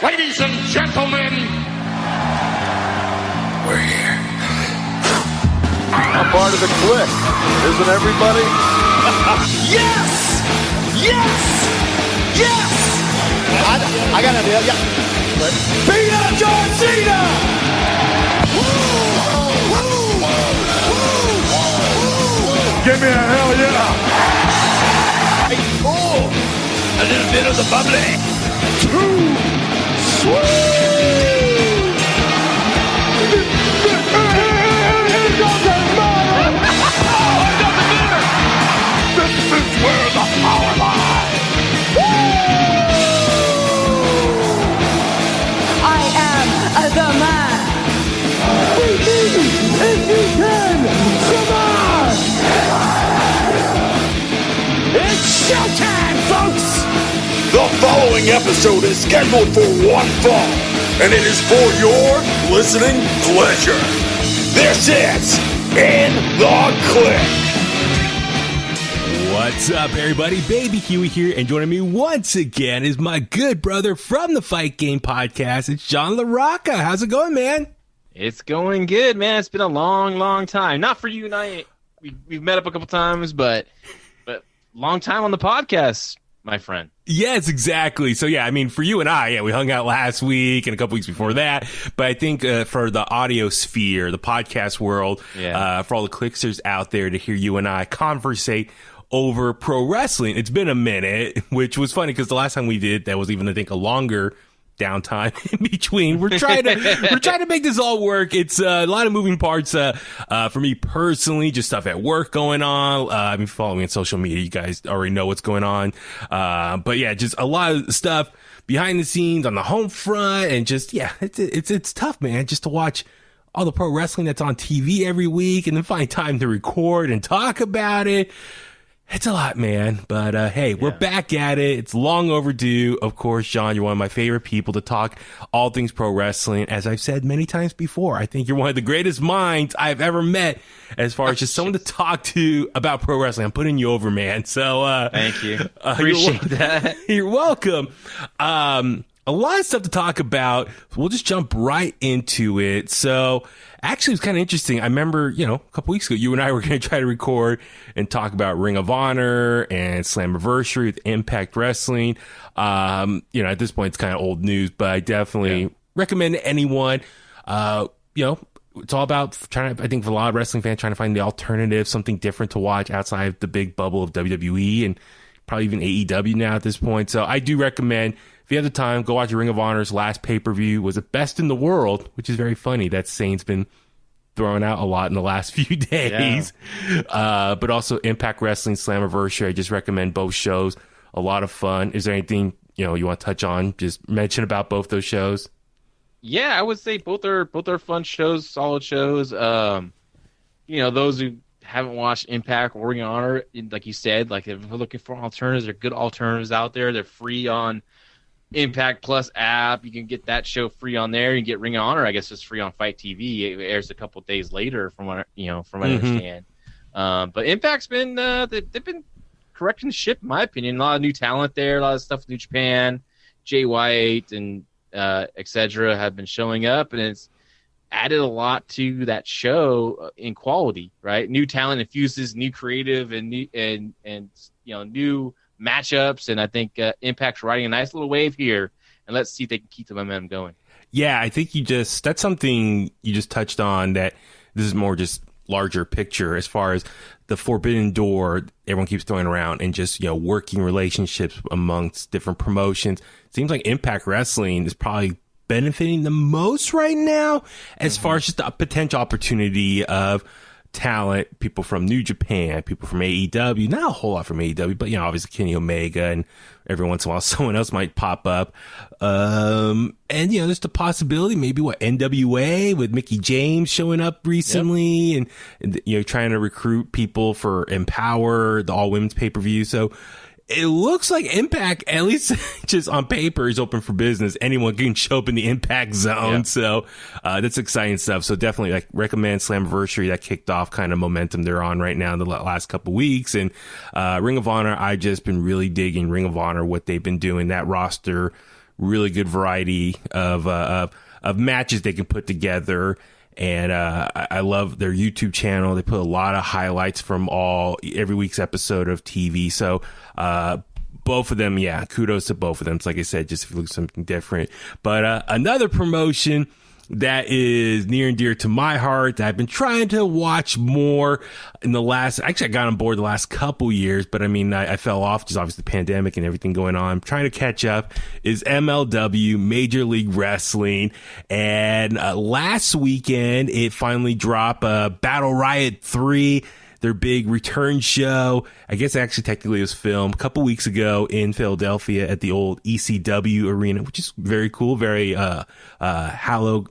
Ladies and gentlemen, we're here. I'm part of the Kliq, isn't everybody? Yes! Yes! Yes! I got an idea, yeah. Beat up John Cena! Give me a hell yeah! Oh, a little bit of the bubbly. Too sweet! Here goes the mother! This is where the power lies! I am the man. Beat me if you can! Come on! It's showtime, folks! The following episode is scheduled for one fall, and it is for your listening pleasure. This is In The Kliq. What's up, everybody? Baby Huey here, and joining me once again is my good brother from the Fight Game Podcast. It's John LaRocca. How's it going, man? It's going good, man. It's been a long time. Not for you and I. We've met up a couple times, but long time on the podcast, my friend. Yes, exactly. So, yeah, I mean, for you and I, we hung out last week and a couple weeks before that. But I think for the audio sphere, the podcast world, for all the Kliqsters out there to hear you and I conversate over pro wrestling, it's been a minute, which was funny because the last time we did, that was even, I think, a longer downtime in between. We're trying to make this all work. It's a lot of moving parts for me personally, just stuff at work going on. I've been following me on social media. You guys already know what's going on. But yeah, just a lot of stuff behind the scenes on the home front, and just it's tough, man, just to watch all the pro wrestling that's on TV every week and then find time to record and talk about it. It's a lot, man, but hey, we're back at it. It's long overdue. Of course, John, you're one of my favorite people to talk all things pro wrestling. As I've said many times before, I think you're one of the greatest minds I've ever met as far as just someone to talk to about pro wrestling. I'm putting you over, man. So thank you. Appreciate that. You're welcome. A lot of stuff to talk about. We'll just jump right into it. So actually, it was kind of interesting. I remember, a couple weeks ago, you and I were going to try to record and talk about Ring of Honor and Slammiversary with Impact Wrestling. At this point, it's kind of old news, but I definitely recommend to anyone. It's all about I think for a lot of wrestling fans, trying to find the alternative, something different to watch outside of the big bubble of WWE and probably even AEW now at this point. So I do recommend, if you have the time, go watch Ring of Honor's last pay-per-view. Was the best in the world, which is very funny. That saying's been thrown out a lot in the last few days. Yeah. But also Impact Wrestling, Slammiversary. I just recommend both shows. A lot of fun. Is there anything you want to touch on? Just mention about both those shows. Yeah, I would say both are fun shows, solid shows. Those who haven't watched Impact or Ring of Honor, like you said, like if we're looking for alternatives, there are good alternatives out there. They're free on Impact Plus app. You can get that show free on there. You can get Ring of Honor, I guess, it's free on Fight TV. It airs a couple of days later, from what I understand. But Impact's been they've been correcting the ship, in my opinion. A lot of new talent there, a lot of stuff with New Japan, Jay White, and etc. have been showing up, and it's added a lot to that show in quality. Right, new talent infuses new creative and new new matchups, and I think Impact's riding a nice little wave here, and let's see if they can keep the momentum going. Yeah, I think that's something you just touched on, that this is more just larger picture as far as the forbidden door everyone keeps throwing around, and just working relationships amongst different promotions. It seems like Impact Wrestling is probably benefiting the most right now as far as just the potential opportunity of talent, people from New Japan, people from AEW, not a whole lot from AEW, but obviously Kenny Omega, and every once in a while someone else might pop up. And there's the possibility maybe NWA with Mickey James showing up recently, and trying to recruit people for Empower, the all women's pay-per-view. So it looks like Impact, at least just on paper, is open for business. Anyone can show up in the Impact zone. Yeah. So that's exciting stuff. So definitely recommend Slammiversary. That kicked off kind of momentum they're on right now in the last couple weeks. And Ring of Honor, I've just been really digging Ring of Honor, what they've been doing. That roster really good variety of matches they can put together. And I love their YouTube channel. They put a lot of highlights from every week's episode of TV. So both of them, yeah, kudos to both of them. So like I said, just if you look at something different. But another promotion that is near and dear to my heart that I've been trying to watch more in actually I got on board the last couple years, but I mean, I fell off just obviously the pandemic and everything going on. I'm trying to catch up is MLW, Major League Wrestling. And last weekend, it finally dropped Battle Riot 3. Their big return show. I guess actually technically it was filmed a couple weeks ago in Philadelphia at the old ECW arena, which is very cool. Very hallowed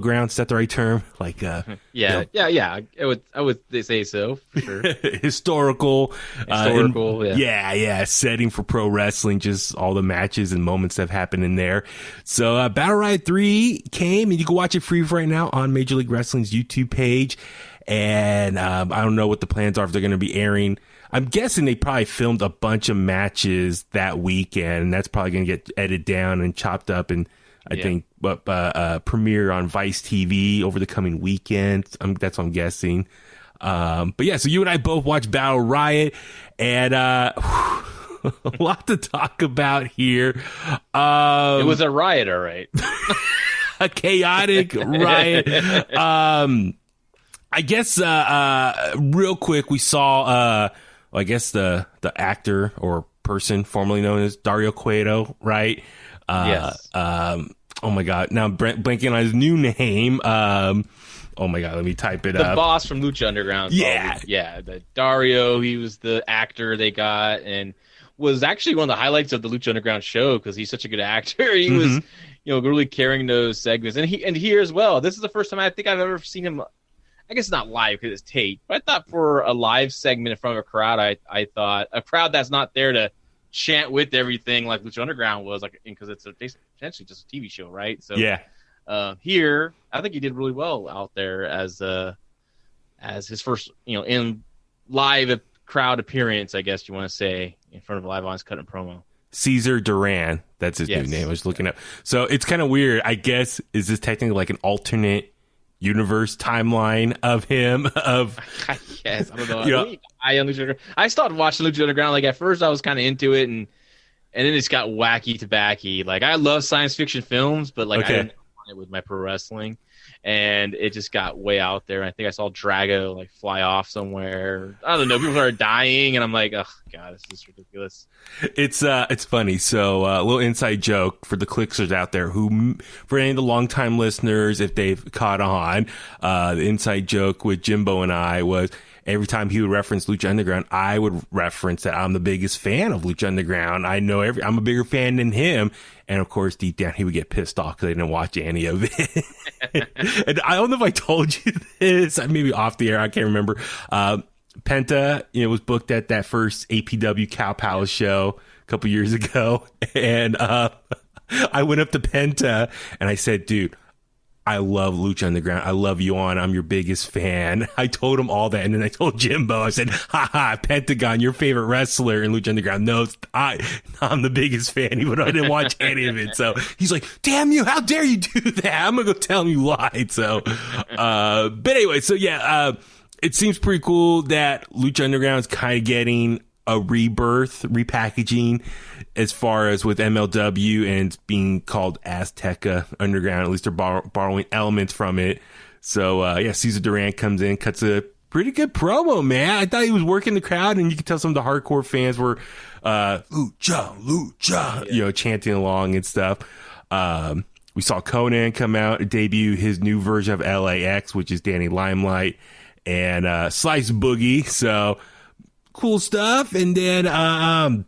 ground. Is that the right term? Like yeah. I would say so for sure. Historical. Yeah. Setting for pro wrestling. Just all the matches and moments that have happened in there. So Battle Riot 3 came, and you can watch it free right now on Major League Wrestling's YouTube page. And I don't know what the plans are if they're going to be airing. I'm guessing they probably filmed a bunch of matches that weekend, and that's probably going to get edited down and chopped up and I think premiere on Vice TV over the coming weekend. That's what I'm guessing. But yeah, so you and I both watched Battle Riot, and a lot to talk about here. It was a riot, all right. A chaotic riot. I guess real quick, we saw I guess the actor or person formerly known as Dario Cueto, right? Yes. Oh my God! Now I'm blanking on his new name. Oh my God! Let me type it up. The boss from Lucha Underground. Yeah. The Dario. He was the actor they got, and was actually one of the highlights of the Lucha Underground show because he's such a good actor. He was, really carrying those segments, and here as well. This is the first time I think I've ever seen him. I guess not live because it's taped, but I thought for a live segment in front of a crowd, I thought a crowd that's not there to chant with everything like Lucha Underground was, like, because it's essentially just a TV show, right? So yeah, here I think he did really well out there as his first in live crowd appearance, I guess you want to say, in front of a live audience cutting promo. Cesar Duran, that's his new name. I was looking up, so it's kind of weird. I guess is this technically like an alternate universe timeline of him yes, I don't know. I started watching Lucha Underground. Like at first I was kind of into it, and then it's got wacky to backy. Like I love science fiction films, but like I didn't want it with my pro wrestling, and it just got way out there. I think I saw Drago like fly off somewhere. I don't know. People started dying, and I'm like, oh God, this is ridiculous. It's funny. So a little inside joke for the Kliqsters out there who, for any of the longtime listeners, if they've caught on, the inside joke with Jimbo and I was every time he would reference Lucha Underground, I would reference that I'm the biggest fan of Lucha Underground. I'm a bigger fan than him. And of course, deep down, he would get pissed off because I didn't watch any of it. And I don't know if I told you this, maybe off the air, I can't remember. Penta, was booked at that first APW Cow Palace show a couple years ago. And I went up to Penta and I said, dude, I love Lucha Underground. I love you on. I'm your biggest fan. I told him all that. And then I told Jimbo, I said, haha, Pentagon, your favorite wrestler in Lucha Underground. No, I'm the biggest fan, even though I didn't watch any of it. So he's like, damn you, how dare you do that? I'm going to go tell him you lied. So, but anyway, so yeah, it seems pretty cool that Lucha Underground is kind of getting a rebirth, repackaging as far as with MLW and being called Azteca Underground. At least they're borrowing elements from it. So, Cesar Duran comes in, cuts a pretty good promo, man. I thought he was working the crowd, and you could tell some of the hardcore fans were Lucha, chanting along and stuff. We saw Conan come out and debut his new version of LAX, which is Danny Limelight, and Slice Boogie. So cool stuff. And then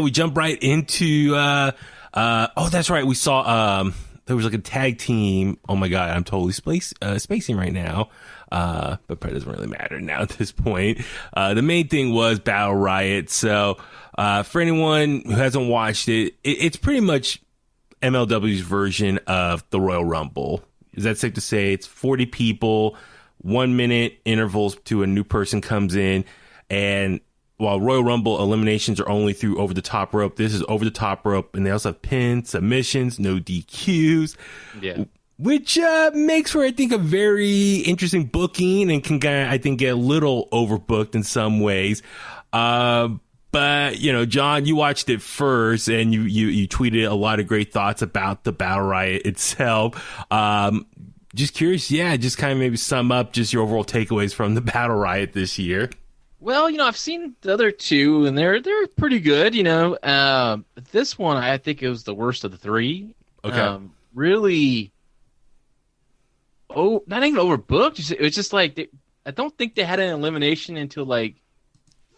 we jump right into that's right, we saw there was like a tag team. Oh my God, I'm totally spacing right now, but it doesn't really matter now at this point. The main thing was Battle Riot. So for anyone who hasn't watched it, it's pretty much MLW's version of the Royal Rumble. Is that safe to say? It's 40 people, 1 minute intervals to a new person comes in, and while Royal Rumble eliminations are only through over the top rope, this is over the top rope, and they also have pins, submissions, no DQs. Yeah. Which makes for, I think, a very interesting booking and can kind of, I think, get a little overbooked in some ways. But, you know, John, you watched it first and you tweeted a lot of great thoughts about the Battle Riot itself. Just curious, just kind of maybe sum up just your overall takeaways from the Battle Riot this year. Well, you know, I've seen the other two, and they're pretty good, you know. But this one, I think it was the worst of the three. Okay. Really, not even overbooked. It was just like, I don't think they had an elimination until like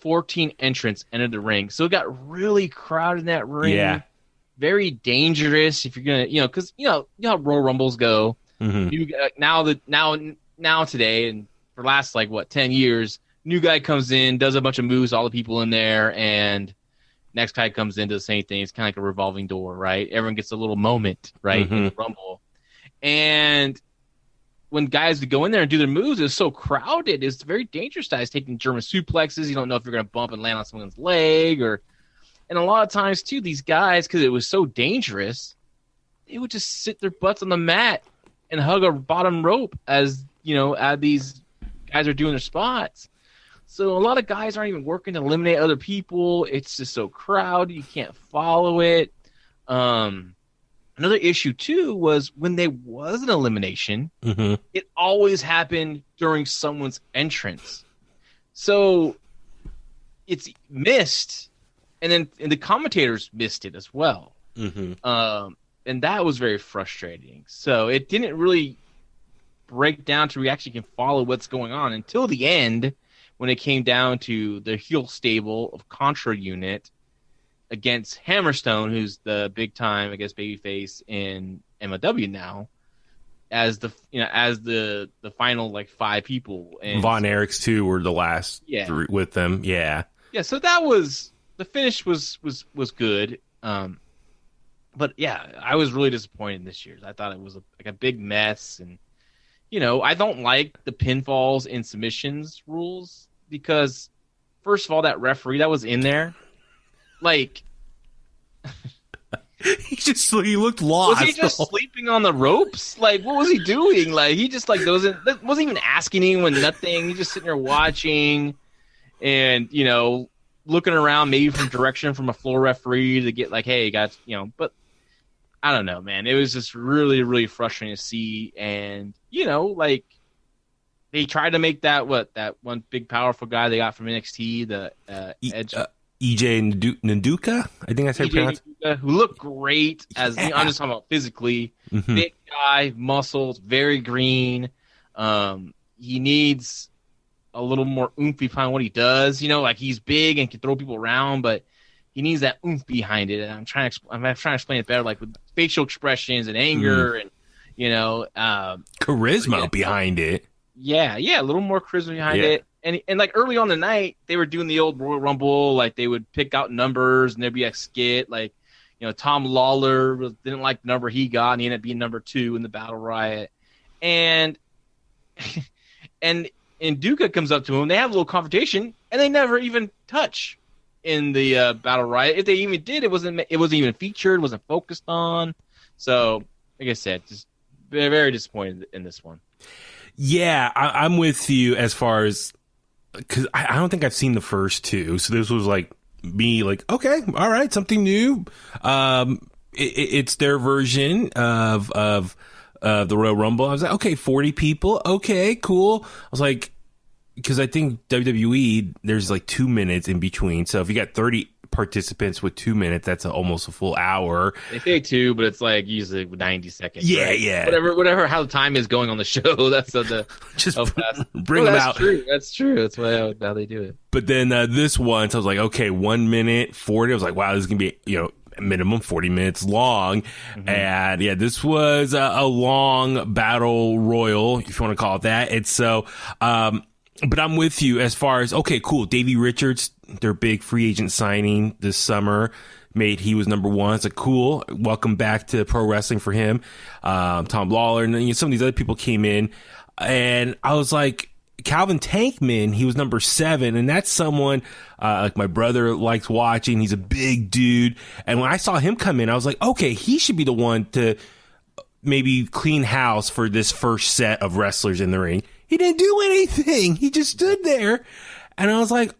14 entrants entered the ring. So it got really crowded in that ring. Yeah. Very dangerous if you're going to, you know, because, you know how Royal Rumbles go. Mm-hmm. Now today, and for the last, 10 years, new guy comes in, does a bunch of moves, all the people in there, and next guy comes in, does the same thing. It's kind of like a revolving door, right? Everyone gets a little moment, right, in the Rumble. And when guys would go in there and do their moves, it was so crowded. It's very dangerous. Guys taking German suplexes. You don't know if you're going to bump and land on someone's leg. And a lot of times, too, these guys, because it was so dangerous, they would just sit their butts on the mat and hug a bottom rope as these guys are doing their spots. So a lot of guys aren't even working to eliminate other people. It's just so crowded. You can't follow it. Another issue, too, was when there was an elimination, it always happened during someone's entrance. So it's missed, and the commentators missed it as well. And that was very frustrating. So it didn't really break down to where you actually can follow what's going on until the end, when it came down to the heel stable of Contra Unit against Hammerstone, who's the big time, I guess, babyface in MLW now, as the final five people. And Von Erichs too were the last three with them. Yeah. So that was the finish was good. But yeah, I was really disappointed this year. I thought it was a big mess, and I don't like the pinfalls and submissions rules because, first of all, that referee that was in there, he looked lost. Was he just sleeping on the ropes? What was he doing? He just wasn't even asking anyone nothing. He just sitting there watching, and looking around maybe from direction from a floor referee to get hey, guys, but I don't know, man. It was just really, really frustrating to see, and they tried to make that one big powerful guy they got from NXT, the Edge. EJ Nduka, I think that's how you pronounce it. Who looked great as I'm just talking about physically. Big guy, muscles, very green. He needs a little more oomph behind what he does. He's big and can throw people around, but he needs that oomph behind it. And I'm trying to explain it better, with facial expressions and anger and charisma behind it. Yeah, a little more charisma behind it. And early on the night, they were doing the old Royal Rumble. They would pick out numbers, and there'd be a skit. Tom Lawler didn't like the number he got, and he ended up being number 2 in the Battle Riot. And Duca comes up to him. They have a little confrontation, and they never even touch in the Battle Riot. If they even did, it wasn't even featured, wasn't focused on. So, like I said, just very, very disappointed in this one. Yeah, I'm with you as far as, because I don't think I've seen the first two, so this was me okay, all right, something new. It's their version of the Royal Rumble. I was like, okay, 40 people, okay, cool. I was like, because I think WWE, there's 2 minutes in between, so if you got 30 participants with 2 minutes, that's almost a full hour. They say 2, but it's usually 90 seconds. Yeah, right? yeah. Whatever. How the time is going on the show. That's just bring them out. That's true. That's how they do it. But then this one, so I was like, okay, 1 minute 40. I was like, wow, this is gonna be minimum 40 minutes long. And yeah, this was a long battle royal, if you want to call it that. It's so. But I'm with you as far as, okay, cool. Davey Richards, their big free agent signing this summer, he was number 1. It's cool. Welcome back to pro wrestling for him. Tom Lawler and some of these other people came in, and I was like, Calvin Tankman, he was number 7, and that's someone like my brother likes watching. He's a big dude, and when I saw him come in, I was like, okay, he should be the one to maybe clean house for this first set of wrestlers in the ring. He didn't do anything. He just stood there, and I was like,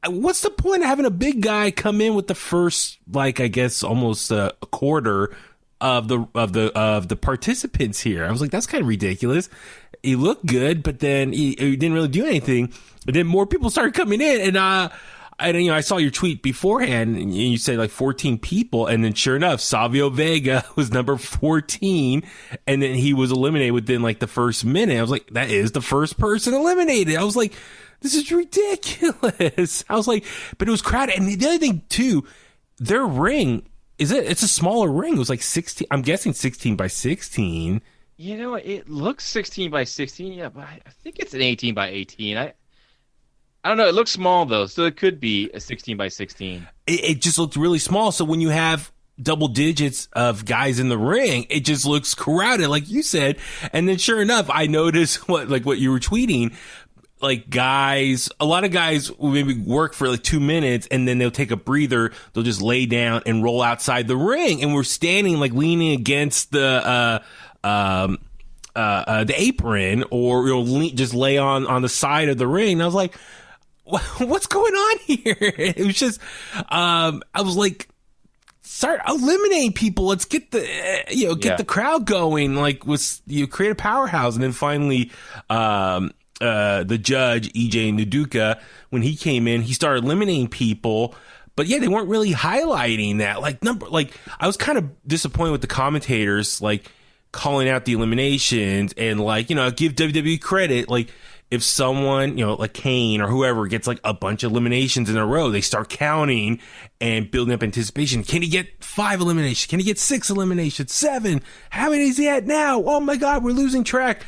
what's the point of having a big guy come in with the first, like, I guess almost a quarter of the participants here? I was like, that's kind of ridiculous. He looked good, but then he didn't really do anything. And then more people started coming in, and I saw your tweet beforehand, and you said like 14 people, and then sure enough, Savio Vega was number 14, and then he was eliminated within like the first minute. I was like, that is the first person eliminated. I was like, this is ridiculous. I was like, but it was crowded. And the other thing too, their ring, it's a smaller ring. It was like 16, I'm guessing 16 by 16. You know, it looks 16 by 16, yeah, but I think it's an 18 by 18. I don't know. It looks small though, so it could be a 16 by 16. It just looked really small. So when you have double digits of guys in the ring, it just looks crowded, like you said. And then sure enough, I noticed what you were tweeting. Like a lot of guys will maybe work for like 2 minutes, and then they'll take a breather. They'll just lay down and roll outside the ring. And we're standing like leaning against the apron, or just lay on the side of the ring. And I was like, what's going on here? It was just, I was like, start eliminating people. Let's get the crowd going. Like, create a powerhouse. And then finally, the judge, EJ Nduka, when he came in, he started eliminating people. But yeah, they weren't really highlighting that. I was kind of disappointed with the commentators, like, calling out the eliminations and give WWE credit. Like, if someone, like Kane or whoever gets like a bunch of eliminations in a row, they start counting and building up anticipation. Can he get 5 eliminations? Can he get 6 eliminations? 7? How many is he at now? Oh my God, we're losing track.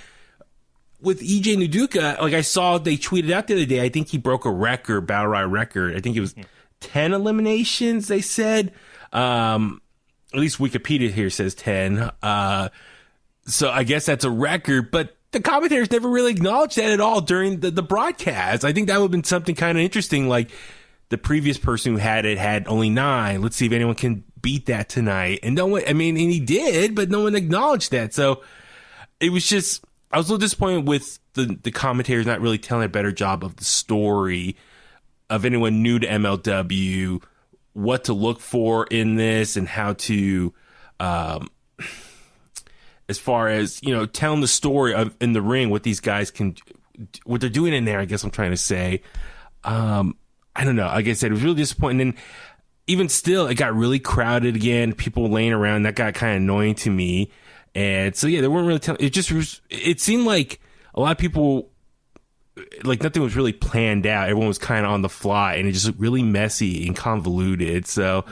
With EJ Nduka, like I saw they tweeted out the other day, I think he broke a record, Battle Riot record. I think it was 10 eliminations, they said. At least Wikipedia here says 10. So I guess that's a record, but the commentators never really acknowledged that at all during the broadcast. I think that would have been something kind of interesting. Like, the previous person who had it had only 9. Let's see if anyone can beat that tonight. And no one, and he did, but no one acknowledged that. So it was just, I was a little disappointed with the commentators not really telling a better job of the story of anyone new to MLW, what to look for in this, and how to, as far as, telling the story of in the ring, what these guys what they're doing in there, I guess I'm trying to say. I don't know. Like I said, it was really disappointing. And even still, it got really crowded again. People laying around. That got kind of annoying to me. And so, yeah, they weren't really telling. It seemed like a lot of people, like, nothing was really planned out. Everyone was kind of on the fly, and it just looked really messy and convoluted. So,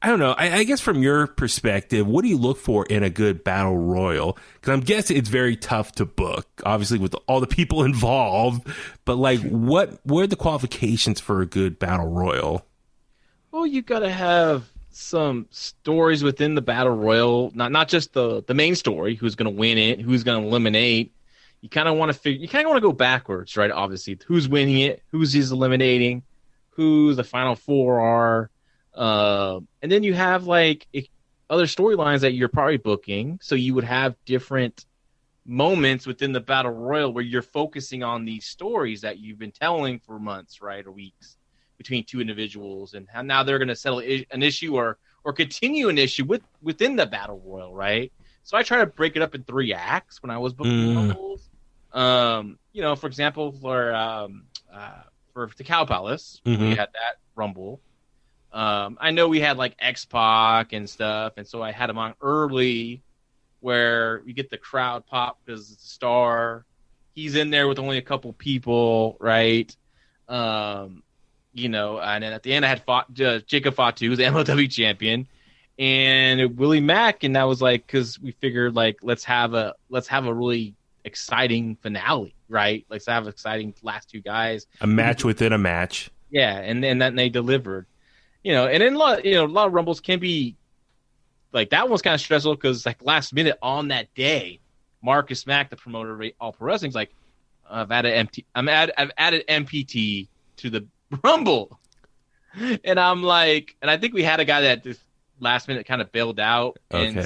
I don't know. I guess from your perspective, what do you look for in a good battle royal? Because I'm guessing it's very tough to book, obviously, with all the people involved. But, like, what are the qualifications for a good battle royal? Well, you got to have some stories within the battle royal, not just the main story, who's going to win it, who's going to eliminate. You kind of want to go backwards, right? Obviously, who's winning it, who's he's eliminating, who the final 4 are, and then you have like other storylines that you're probably booking. So you would have different moments within the battle royal where you're focusing on these stories that you've been telling for months, right, or weeks, between 2 individuals, and how now they're going to settle an issue or continue an issue within the battle royal, right? So I try to break it up in 3 acts when I was booking rumbles. For example, for the Cow Palace, we had that rumble. I know we had like X-Pac and stuff, and so I had him on early, where you get the crowd pop because it's a star. He's in there with only a couple people, right? And then at the end I had Jacob Fatu, who's the MLW champion, and Willie Mack, and that was like, because we figured like let's have a really exciting finale, right? Let's have exciting last 2 guys, a match within a match. Yeah, and then they delivered, and then a lot of rumbles can be like that. One's kind of stressful because like last minute on that day, Marcus Mack, the promoter of All Pro Wrestling's like, I've added MPT to the Rumble, and I'm like, and I think we had a guy that this last minute kind of bailed out, and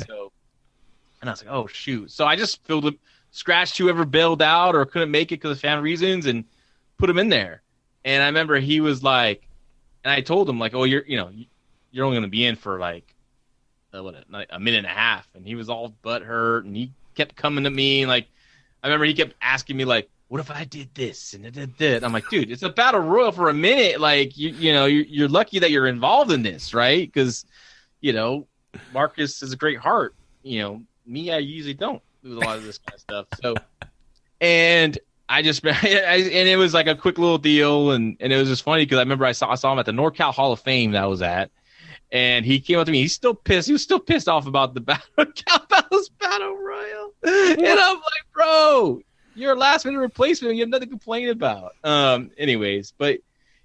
I was like, oh shoot! So I just scratched whoever bailed out or couldn't make it because of family reasons, and put him in there. And I remember he was like, and I told him like, oh, you're only going to be in for like a minute and a half, and he was all butthurt, and he kept coming to me like, I remember he kept asking me like, what if I did this and I did that? I'm like, dude, it's a battle royal for a minute. Like, you're lucky that you're involved in this, right? Because, Marcus has a great heart. Me, I usually don't do a lot of this kind of stuff. So, and and it was like a quick little deal, and it was just funny because I remember I saw him at the NorCal Hall of Fame that I was at, and he came up to me. He's still pissed. He was still pissed off about the Battle Royal, and I'm like, bro. You're a last minute replacement. You have nothing to complain about. Anyways, but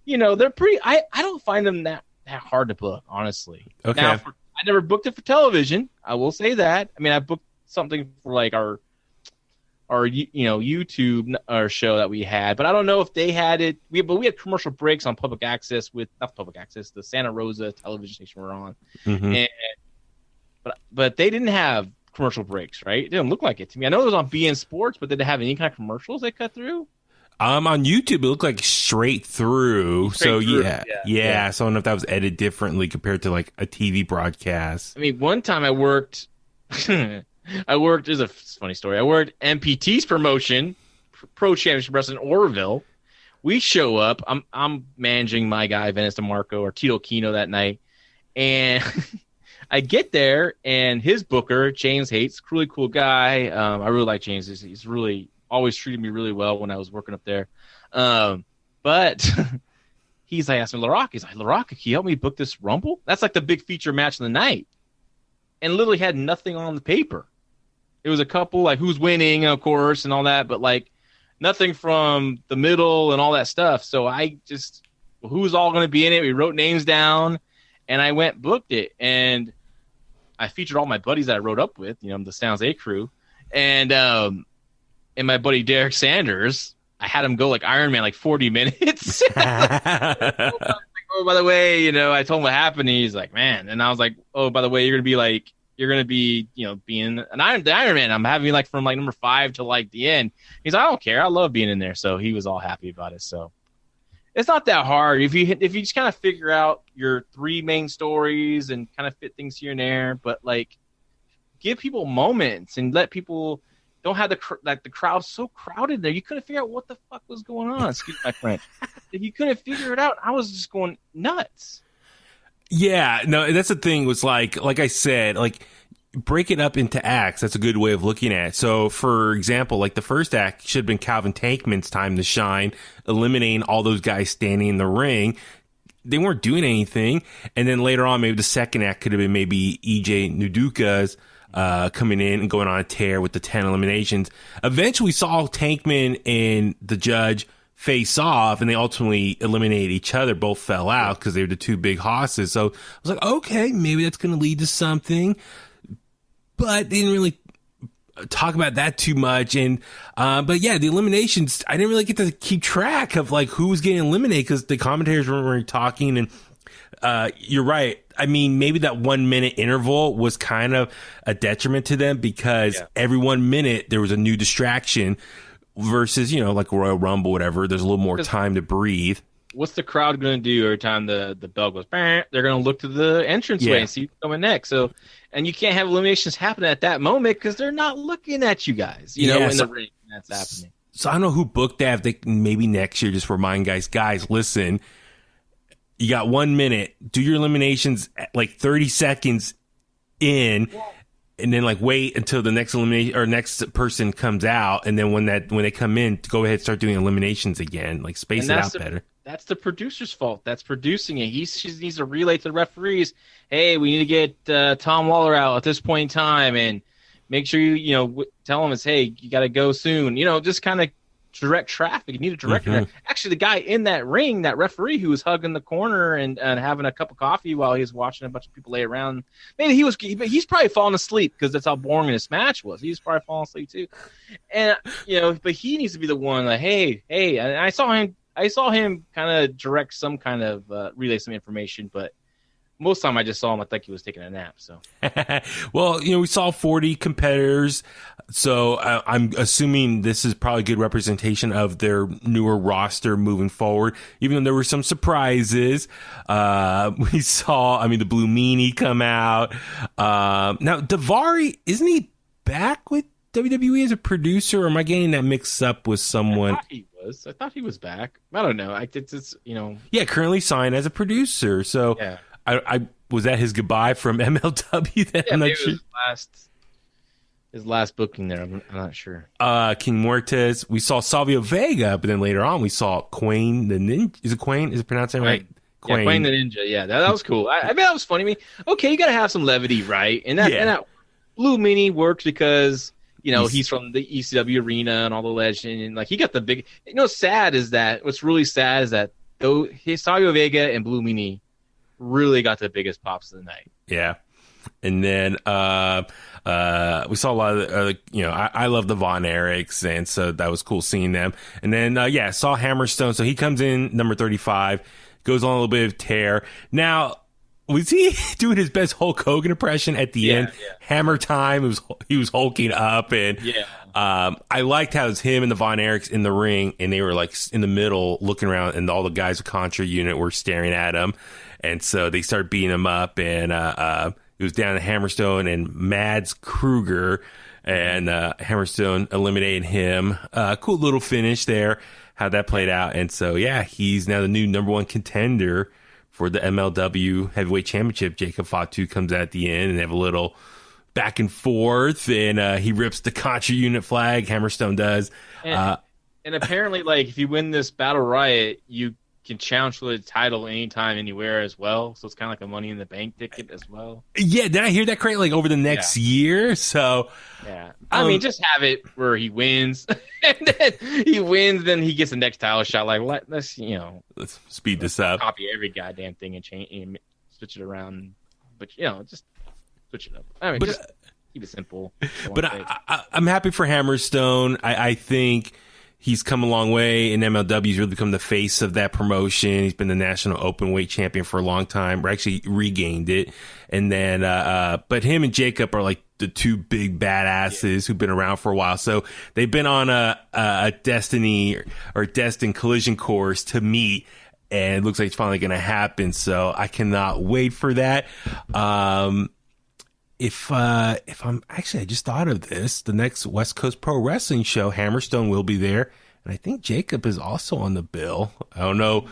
they're pretty. I don't find them that hard to book, honestly. Okay. Now, I never booked it for television. I will say that. I mean, I booked something for like our YouTube show that we had, but I don't know if they had it. We had commercial breaks on public access the Santa Rosa television station we're on, but they didn't have commercial breaks, right? It didn't look like it to me. I know it was on BN Sports, but did it have any kind of commercials they cut through? On YouTube, it looked like straight through. Yeah. So I don't know if that was edited differently compared to like a TV broadcast. I mean, one time I worked. There's a funny story. I worked MPT's promotion, Pro Championship Wrestling in Oroville. We show up. I'm managing my guy Venice DeMarco or Tito Kino that night, and I get there, and his booker, James Hates, really cool guy. I really like James. He's really always treated me really well when I was working up there. But he's like, asked me, LaRocca. He's like, LaRocca, can you help me book this Rumble? That's like the big feature match of the night. And literally had nothing on the paper. It was a couple, like who's winning, of course, and all that, but like nothing from the middle and all that stuff. So I just, who's all going to be in it? We wrote names down, and I went booked it. And I featured all my buddies that I rode up with, the Sounds A crew, and my buddy Derek Sanders. I had him go like Iron Man, like 40 minutes. Oh, by the way, I told him what happened. And he's like, man, and I was like, oh, by the way, you're gonna be, being the Iron Man. I'm having you like from like number 5 to like the end. He's like, I don't care. I love being in there. So he was all happy about it. So it's not that hard if you just kind of figure out your 3 main stories and kind of fit things here and there, but like give people moments and let people don't have the crowd's so crowded there. You couldn't figure out what the fuck was going on. Excuse my French. If you couldn't figure it out, I was just going nuts. Yeah, no, that's the thing was like I said, like break it up into acts. That's a good way of looking at it. So, for example, like the first act should have been Calvin Tankman's time to shine, eliminating all those guys standing in the ring. They weren't doing anything. And then later on, maybe the second act could have been maybe EJ Nuduka's coming in and going on a tear with the 10 eliminations. Eventually, we saw Tankman and the Judge face off, and they ultimately eliminated each other. Both fell out because they were the 2 big hosses. So I was like, okay, maybe that's going to lead to something. But they didn't really talk about that too much. And but yeah, the eliminations, I didn't really get to keep track of like who was getting eliminated because the commentators weren't really talking. And you're right. I mean, maybe that 1 minute interval was kind of a detriment to them because every 1 minute there was a new distraction versus, like Royal Rumble, whatever. There's a little more time to breathe. What's the crowd going to do every time the bell goes? They're going to look to the entranceway and see who's coming next. So, and you can't have eliminations happen at that moment because they're not looking at you guys, in the ring. That's happening. So I don't know who booked that. If they maybe next year just remind guys, listen, you got 1 minute. Do your eliminations at like 30 seconds in, and then like wait until the next elimination or next person comes out, and then when they come in, go ahead and start doing eliminations again. Like space it out better. That's the producer's fault. That's producing it. He needs to relay to the referees, hey, we need to get Tom Lawler out at this point in time, and make sure you tell him hey, you got to go soon. Just kind of direct traffic. You need a director. Actually, the guy in that ring, that referee who was hugging the corner and having a cup of coffee while he was watching a bunch of people lay around, maybe he's probably falling asleep because that's how boring this match was. He's probably falling asleep too. And, but he needs to be the one like, hey, and I saw him kind of direct some kind of relay some information, but most of the time I just saw him, I think he was taking a nap. So, well, we saw 40 competitors, so I'm assuming this is probably good representation of their newer roster moving forward. Even though there were some surprises, we saw, the Blue Meanie come out. Now, Daivari, isn't he back with WWE as a producer, or am I getting that mixed up with someone? I thought he was back. I don't know. Yeah, currently signed as a producer. So. Yeah. I was that his goodbye from MLW? Then I'm not sure. His last booking there. I'm not sure. King Muertes. We saw Savio Vega, but then later on we saw Quain the Ninja. Is it Quain? Is it pronounced that right? Quain. Yeah, Quain the Ninja. Yeah, that was cool. I mean, that was funny. Okay, you got to have some levity, right? And that Blue Meanie worked because he's from the ECW arena and all the legend, and like he got the big. Sad is that what's really sad is that though Savio Vega and Blue Meanie really got the biggest pops of the night. Yeah. And then we saw a lot of I love the Von Erichs, and so that was cool seeing them. And then saw Hammerstone. So he comes in number 35, goes on a little bit of tear. Now, was he doing his best Hulk Hogan impression at the end? Yeah. Hammer time. He was hulking up, and I liked how it was him and the Von Erichs in the ring, and they were like in the middle looking around, and all the guys of Contra unit were staring at him. And so they started beating him up, and it was down to Hammerstone and Mads Kruger, and Hammerstone eliminated him. Cool little finish there, how that played out. And so, he's now the new number one contender for the MLW Heavyweight Championship. Jacob Fatu comes out at the end, and they have a little back and forth, and he rips the Contra unit flag. Hammerstone does. And apparently, like, if you win this Battle Riot, you can challenge for the title anytime, anywhere as well. So it's kind of like a Money in the Bank ticket as well. Yeah, did I hear that correctly? Like over the next year? So, I mean, just have it where he wins, and then then he gets the next title shot. Like, let's speed this up. Copy every goddamn thing and change and switch it around. But just switch it up. I mean, just keep it simple. But I'm happy for Hammerstone. I think he's come a long way in MLW. He's really become the face of that promotion. He's been the national open weight champion for a long time, or actually regained it. And then, but him and Jacob are like the two big badasses who've been around for a while. So they've been on a destiny or destined collision course to meet. And it looks like it's finally going to happen. So I cannot wait for that. If I'm actually, I just thought of this, the next West Coast Pro Wrestling show, Hammerstone will be there. And I think Jacob is also on the bill. I don't know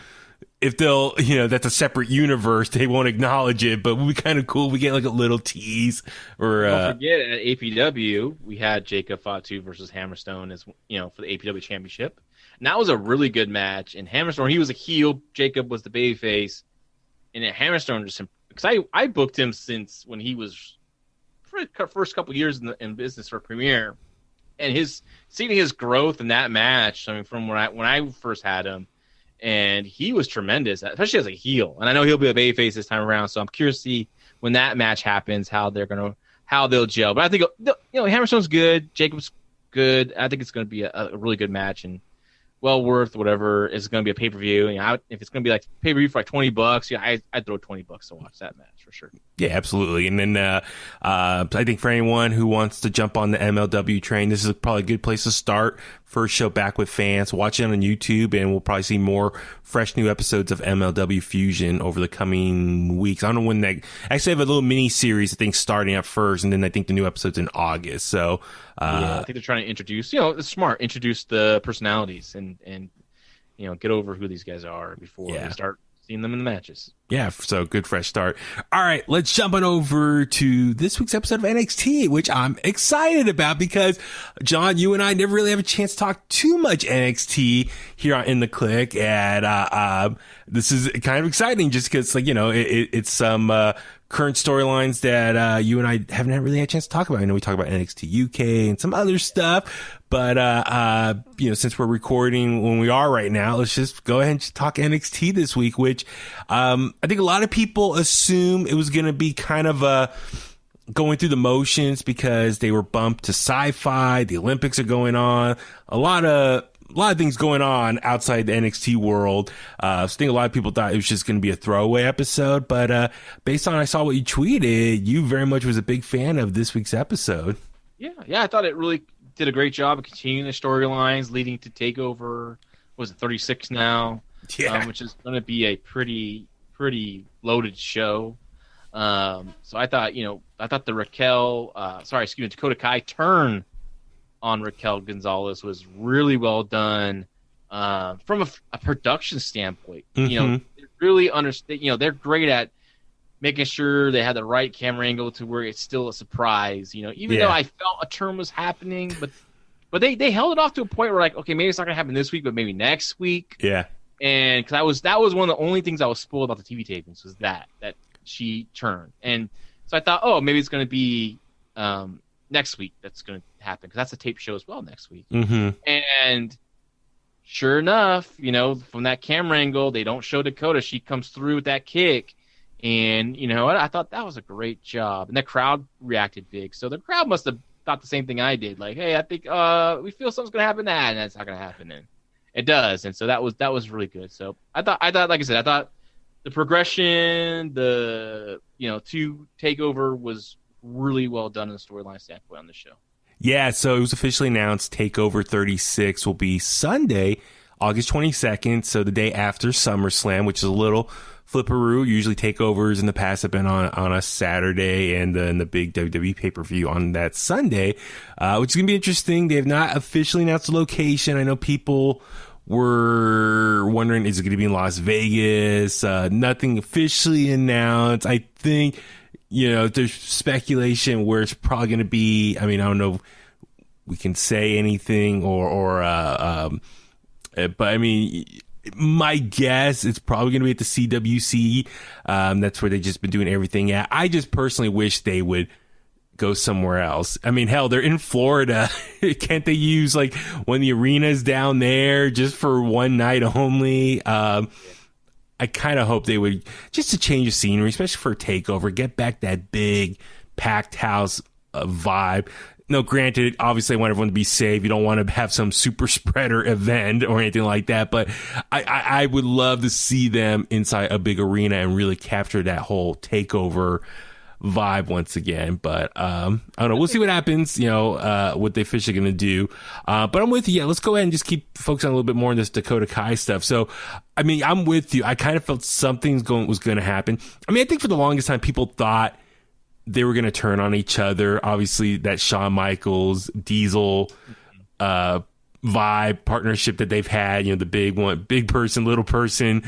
if they'll, that's a separate universe. They won't acknowledge it, but it would be kind of cool. We get like a little tease. Or don't forget at APW, we had Jacob Fatu versus Hammerstone as, for the APW championship. And that was a really good match. And Hammerstone, he was a heel. Jacob was the babyface. And Hammerstone just, because I booked him since when he was first couple years in business for Premier, and seeing his growth in that match. I mean, from when I first had him, and he was tremendous, especially as a heel. And I know he'll be a babyface this time around, so I'm curious to see when that match happens how they'll gel. But I think Hammerstone's good, Jacob's good. I think it's going to be a really good match and well worth whatever is going to be a pay-per-view. If it's going to be like pay-per-view for like $20, I'd throw $20 to watch that match for sure. Yeah, absolutely. And then I think for anyone who wants to jump on the MLW train, this is probably a good place to start. First show back with fans. Watch it on YouTube, and we'll probably see more fresh new episodes of MLW Fusion over the coming weeks. I don't know when they actually have a little mini series, I think, starting up first, and then I think the new episode's in August. So I think they're trying to introduce, it's smart, introduce the personalities and get over who these guys are before we start seeing them in the matches. Yeah, so good fresh start. All right, let's jump on over to this week's episode of NXT, which I'm excited about because, John, you and I never really have a chance to talk too much NXT here on In The Kliq, and this is kind of exciting just because, it's some current storylines that you and I haven't really had a chance to talk about. I know we talk about NXT UK and some other stuff, but since we're recording when we are right now, let's just go ahead and just talk NXT this week, which I think a lot of people assume it was going to be kind of going through the motions because they were bumped to Sci-Fi. The Olympics are going on. A lot of things going on outside the NXT world. I think a lot of people thought it was just going to be a throwaway episode, but based on I saw what you tweeted, you very much was a big fan of this week's episode. Yeah, I thought it really did a great job of continuing the storylines leading to TakeOver. Was it 36 now? Yeah. Which is going to be a pretty loaded show. So I thought the Dakota Kai turn on Raquel Gonzalez was really well done from a production standpoint. Mm-hmm. They really understand. They're great at making sure they had the right camera angle to where it's still a surprise. Even though I felt a turn was happening, but they held it off to a point where like, okay, maybe it's not gonna happen this week, but maybe next week. Yeah. And because that was one of the only things I was spoiled about the TV tapings was that she turned, and so I thought, oh, maybe it's gonna be next week that's going to happen because that's a tape show as well next week. Mm-hmm. And sure enough, from that camera angle, they don't show Dakota. She comes through with that kick, and I thought that was a great job. And the crowd reacted big, so the crowd must have thought the same thing I did. Like, hey, I think we feel something's going to happen, and that's not going to happen. And it does, and so that was really good. So I thought, like I said, I thought the progression, to TakeOver was really well done in the storyline standpoint on the show. Yeah, so it was officially announced TakeOver 36 will be Sunday, August 22nd, so the day after SummerSlam, which is a little flipperoo. Usually TakeOvers in the past have been on a Saturday and then the big WWE pay-per-view on that Sunday, which is going to be interesting. They have not officially announced the location. I know people were wondering, is it going to be in Las Vegas? Nothing officially announced. I think there's speculation where it's probably going to be. I mean, I don't know if we can say anything but I mean, my guess it's probably going to be at the CWC. That's where they've just been doing everything at. I just personally wish they would go somewhere else. I mean, hell, they're in Florida. Can't they use like one of the arenas down there just for one night only? I kind of hope they would, just to change the scenery, especially for a TakeOver, get back that big packed house vibe. No, granted, obviously I want everyone to be safe. You don't want to have some super spreader event or anything like that, but I would love to see them inside a big arena and really capture that whole TakeOver vibe once again. But I don't know, we'll see what happens, what they're officially going to do, but I'm with you. Yeah, let's go ahead and just keep focusing a little bit more on this Dakota Kai stuff. So I mean, I'm with you. I kind of felt something was going to happen. I mean, I think for the longest time people thought they were going to turn on each other. Obviously that Shawn Michaels Diesel vibe partnership that they've had, the big one, big person, little person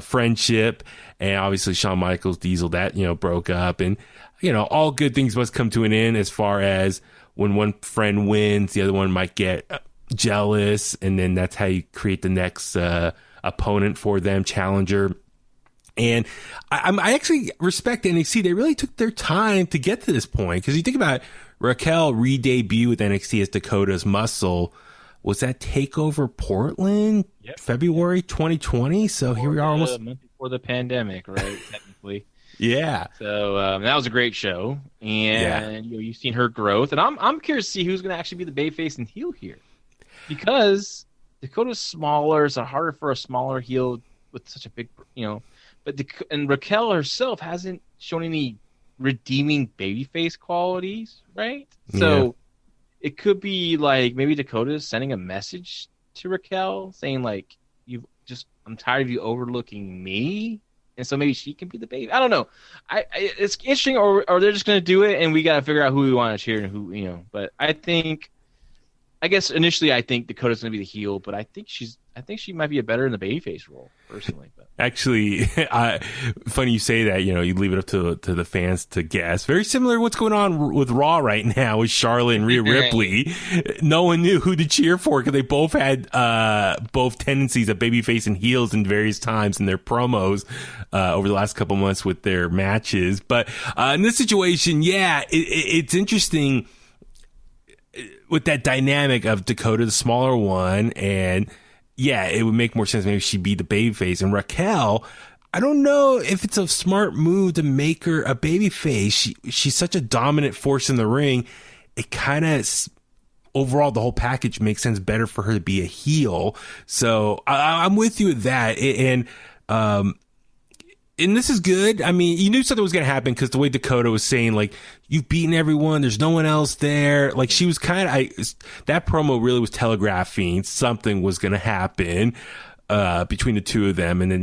friendship. And obviously Shawn Michaels, Diesel, that, broke up. And, all good things must come to an end as far as when one friend wins, the other one might get jealous. And then that's how you create the next opponent for them, challenger. And I actually respect NXT. They really took their time to get to this point. Because you think about Raquel re-debut with NXT as Dakota's Muscle. Was that TakeOver Portland? Yep. February 2020? So here we are almost a month before the pandemic, right? Technically. Yeah. So that was a great show. And you've seen her growth. And I'm curious to see who's going to actually be the babyface and heel here. Because Dakota's smaller. It's harder for a smaller heel with such a big, and Raquel herself hasn't shown any redeeming babyface qualities, right? So it could be like maybe Dakota's sending a message to Raquel saying like, I'm tired of you overlooking me, and so maybe she can be the baby. I don't know. It's interesting, or they're just gonna do it, and we gotta figure out who we want to cheer and who. But I guess initially I think Dakota's gonna be the heel, but I think she might be a better in the babyface role. personally. But. Actually, funny you say that. You leave it up to the fans to guess. Very similar to what's going on with Raw right now with Charlotte and Rhea Ripley. No one knew who to cheer for because they both had both tendencies of babyface and heels in various times in their promos over the last couple months with their matches. But in this situation, it's interesting with that dynamic of Dakota, the smaller one, and it would make more sense maybe she'd be the babyface. And Raquel, I don't know if it's a smart move to make her a babyface. She's such a dominant force in the ring. It kind of, overall, the whole package makes sense better for her to be a heel. So I'm with you with that. And this is good. I mean, you knew something was going to happen because the way Dakota was saying, like, you've beaten everyone. There's no one else there. Like, she was that promo really was telegraphing something was going to happen between the two of them. And then,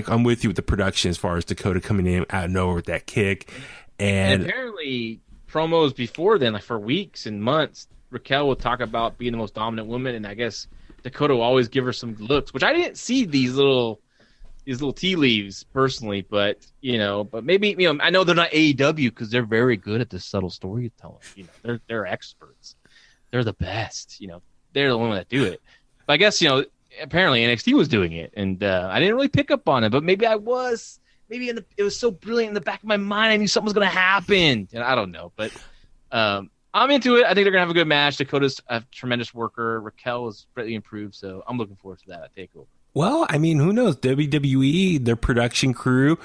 I'm with you with the production as far as Dakota coming in out of nowhere with that kick. And apparently, promos before then, like for weeks and months, Raquel would talk about being the most dominant woman. And I guess Dakota will always give her some looks, which I didn't see these little tea leaves personally, but maybe I know they're not AEW because they're very good at this subtle storytelling. They're experts. They're the best. They're the one that do it. But I guess apparently NXT was doing it, and I didn't really pick up on it. But maybe I was. Maybe it was so brilliant in the back of my mind. I knew something was going to happen, and I don't know. But I'm into it. I think they're going to have a good match. Dakota's a tremendous worker. Raquel is greatly improved, so I'm looking forward to that at TakeOver. Well, I mean, who knows? WWE, their production crew,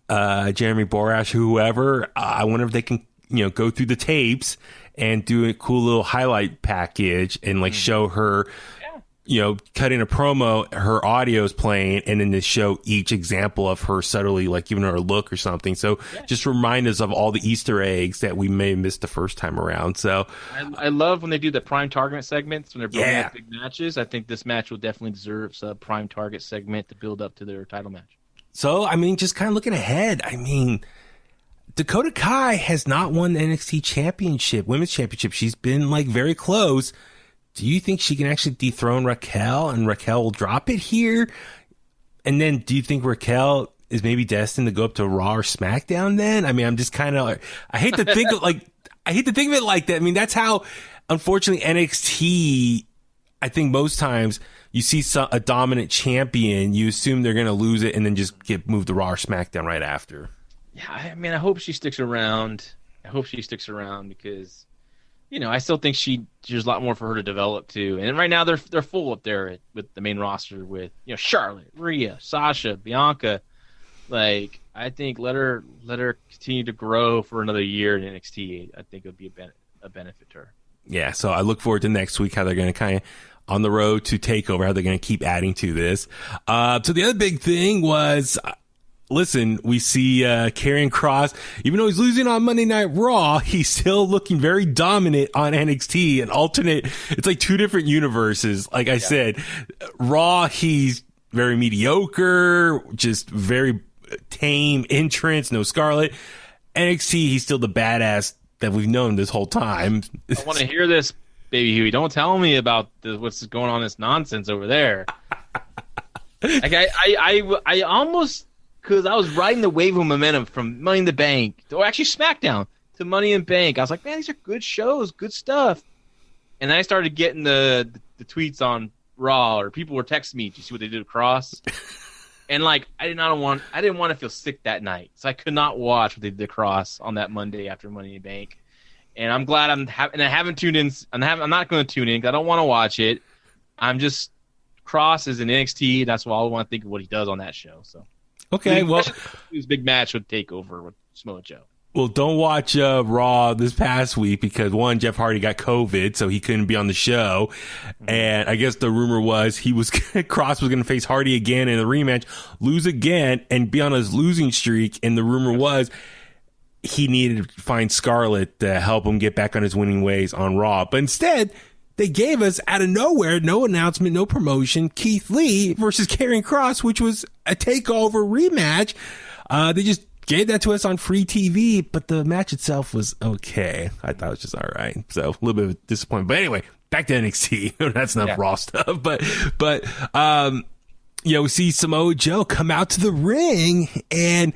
Jeremy Borash, whoever, I wonder if they can, go through the tapes and do a cool little highlight package and show her, cutting a promo, her audio is playing, and then to show each example of her subtly, like giving her a look or something. So just remind us of all the Easter eggs that we may have missed the first time around. So I love when they do the prime target segments when they're building up big matches. I think this match will definitely deserve a prime target segment to build up to their title match. So, I mean, just kind of looking ahead, I mean, Dakota Kai has not won the NXT championship, women's championship. She's been very close. Do you think she can actually dethrone Raquel and Raquel will drop it here? And then do you think Raquel is maybe destined to go up to Raw or SmackDown then? I mean, I'm just kind of, I hate to think of it like that. I mean, that's how, unfortunately, NXT, I think most times you see a dominant champion, you assume they're going to lose it and then just get moved to Raw or SmackDown right after. Yeah, I mean, I hope she sticks around. Because I still think there's a lot more for her to develop too. And right now they're full up there with the main roster with Charlotte, Rhea, Sasha, Bianca. I think let her continue to grow for another year in NXT. I think it would be a benefit to her. Yeah, so I look forward to next week how they're going to kind of on the road to TakeOver, how they're going to keep adding to this. So the other big thing was. Listen, we see Karrion Kross, even though he's losing on Monday Night Raw, he's still looking very dominant on NXT, an alternate. It's like two different universes. Like I said, Raw, he's very mediocre, just very tame entrance, no Scarlett. NXT, he's still the badass that we've known this whole time. I want to hear this, Baby Huey. Don't tell me about what's going on, this nonsense over there. I almost... Because I was riding the wave of momentum from Money in the Bank, or actually SmackDown, to Money in the Bank. I was like, man, these are good shows, good stuff. And then I started getting the tweets on Raw, or people were texting me, "Do you see what they did to Kross?" And I didn't want to feel sick that night, so I could not watch what they did to Kross on that Monday after Money in the Bank. And I'm glad I haven't tuned in. I'm not going to tune in because I don't want to watch it. Kross is in NXT. That's why I want to think of what he does on that show. So. Okay, well, his big match would TakeOver with Samoa Joe. Well, don't watch Raw this past week because one, Jeff Hardy got COVID, so he couldn't be on the show, and I guess the rumor was Kross was going to face Hardy again in a rematch, lose again, and be on his losing streak. And the rumor was he needed to find Scarlett to help him get back on his winning ways on Raw, but instead. They gave us, out of nowhere, no announcement, no promotion, Keith Lee versus Karrion Kross, which was a TakeOver rematch. They just gave that to us on free TV, but the match itself was okay. I thought it was just all right. So a little bit of a disappointment. But anyway, back to NXT. That's enough Raw stuff. But we see Samoa Joe come out to the ring, and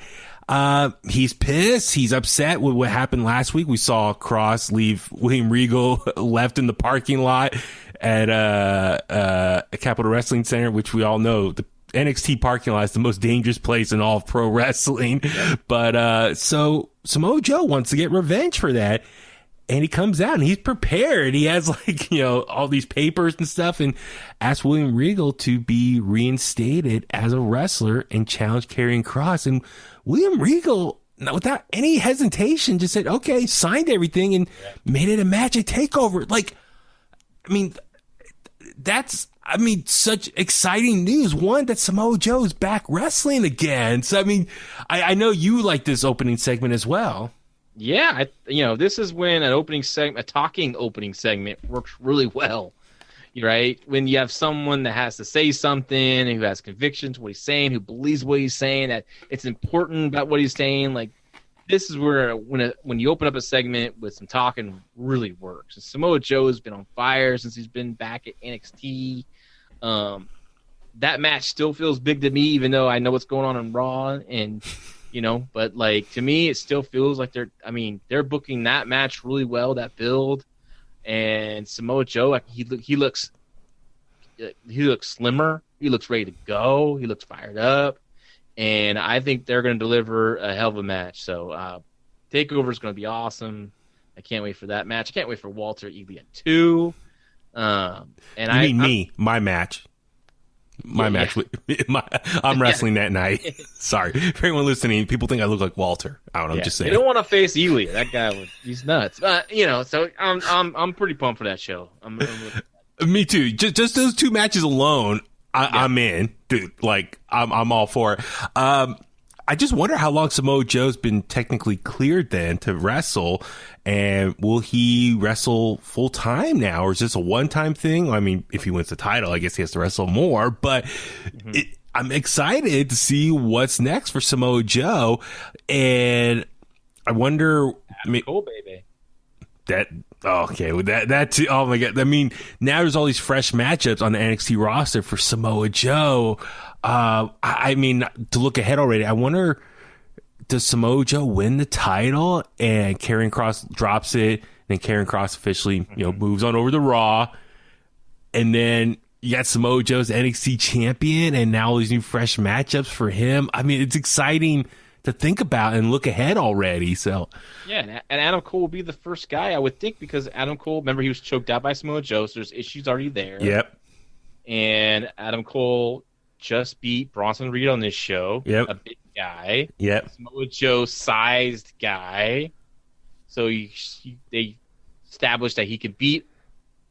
he's pissed. He's upset with what happened last week. We saw Kross leave William Regal left in the parking lot at a Capitol Wrestling Center, which we all know the NXT parking lot is the most dangerous place in all of pro wrestling. But so Samoa Joe wants to get revenge for that. And he comes out and he's prepared. He has all these papers and stuff, and asks William Regal to be reinstated as a wrestler and challenge Karrion Kross. And William Regal, without any hesitation, just said, okay, signed everything and made it a match at TakeOver. That's such exciting news. One, that Samoa Joe is back wrestling again. So, I know you like this opening segment as well. Yeah, this is when an opening segment, a talking opening segment, works really well, right? When you have someone that has to say something, who has convictions, what he's saying, who believes what he's saying, that it's important about what he's saying. Like, this is where when you open up a segment with some talking, really works. And Samoa Joe has been on fire since he's been back at NXT. That match still feels big to me, even though I know what's going on in Raw, and but to me, it still feels like they're booking that match really well, that build. And Samoa Joe, he looks slimmer. He looks ready to go. He looks fired up. And I think they're going to deliver a hell of a match. So TakeOver is going to be awesome. I can't wait for that match. I can't wait for Walter Elia 2. My match. I'm wrestling that night. Sorry. For anyone listening, people think I look like Walter. I don't know. I'm just saying. They don't want to face Elia. That guy he's nuts. So I'm pretty pumped for that show. Me too. Just those two matches alone, I'm in, dude. I'm all for it. I just wonder how long Samoa Joe's been technically cleared then to wrestle, and will he wrestle full time now, or is this a one-time thing? If he wins the title, I guess he has to wrestle more, but I'm excited to see what's next for Samoa Joe, and I wonder... Cool, baby. That too. Oh my God. Now there's all these fresh matchups on the NXT roster for Samoa Joe. To look ahead already, I wonder, does Samoa Joe win the title and Karrion Kross drops it, and then Karrion Kross officially, moves on over to Raw, and then you got Samoa Joe's NXT champion, and now all these new fresh matchups for him. It's exciting to think about and look ahead already. So yeah, and Adam Cole will be the first guy, I would think, because Adam Cole, remember, he was choked out by Samoa Joe, so there's issues already there. Yep. And Adam Cole just beat Bronson Reed on this show. Yep. A big guy. Yep. Samoa Joe sized guy. So they established that he could beat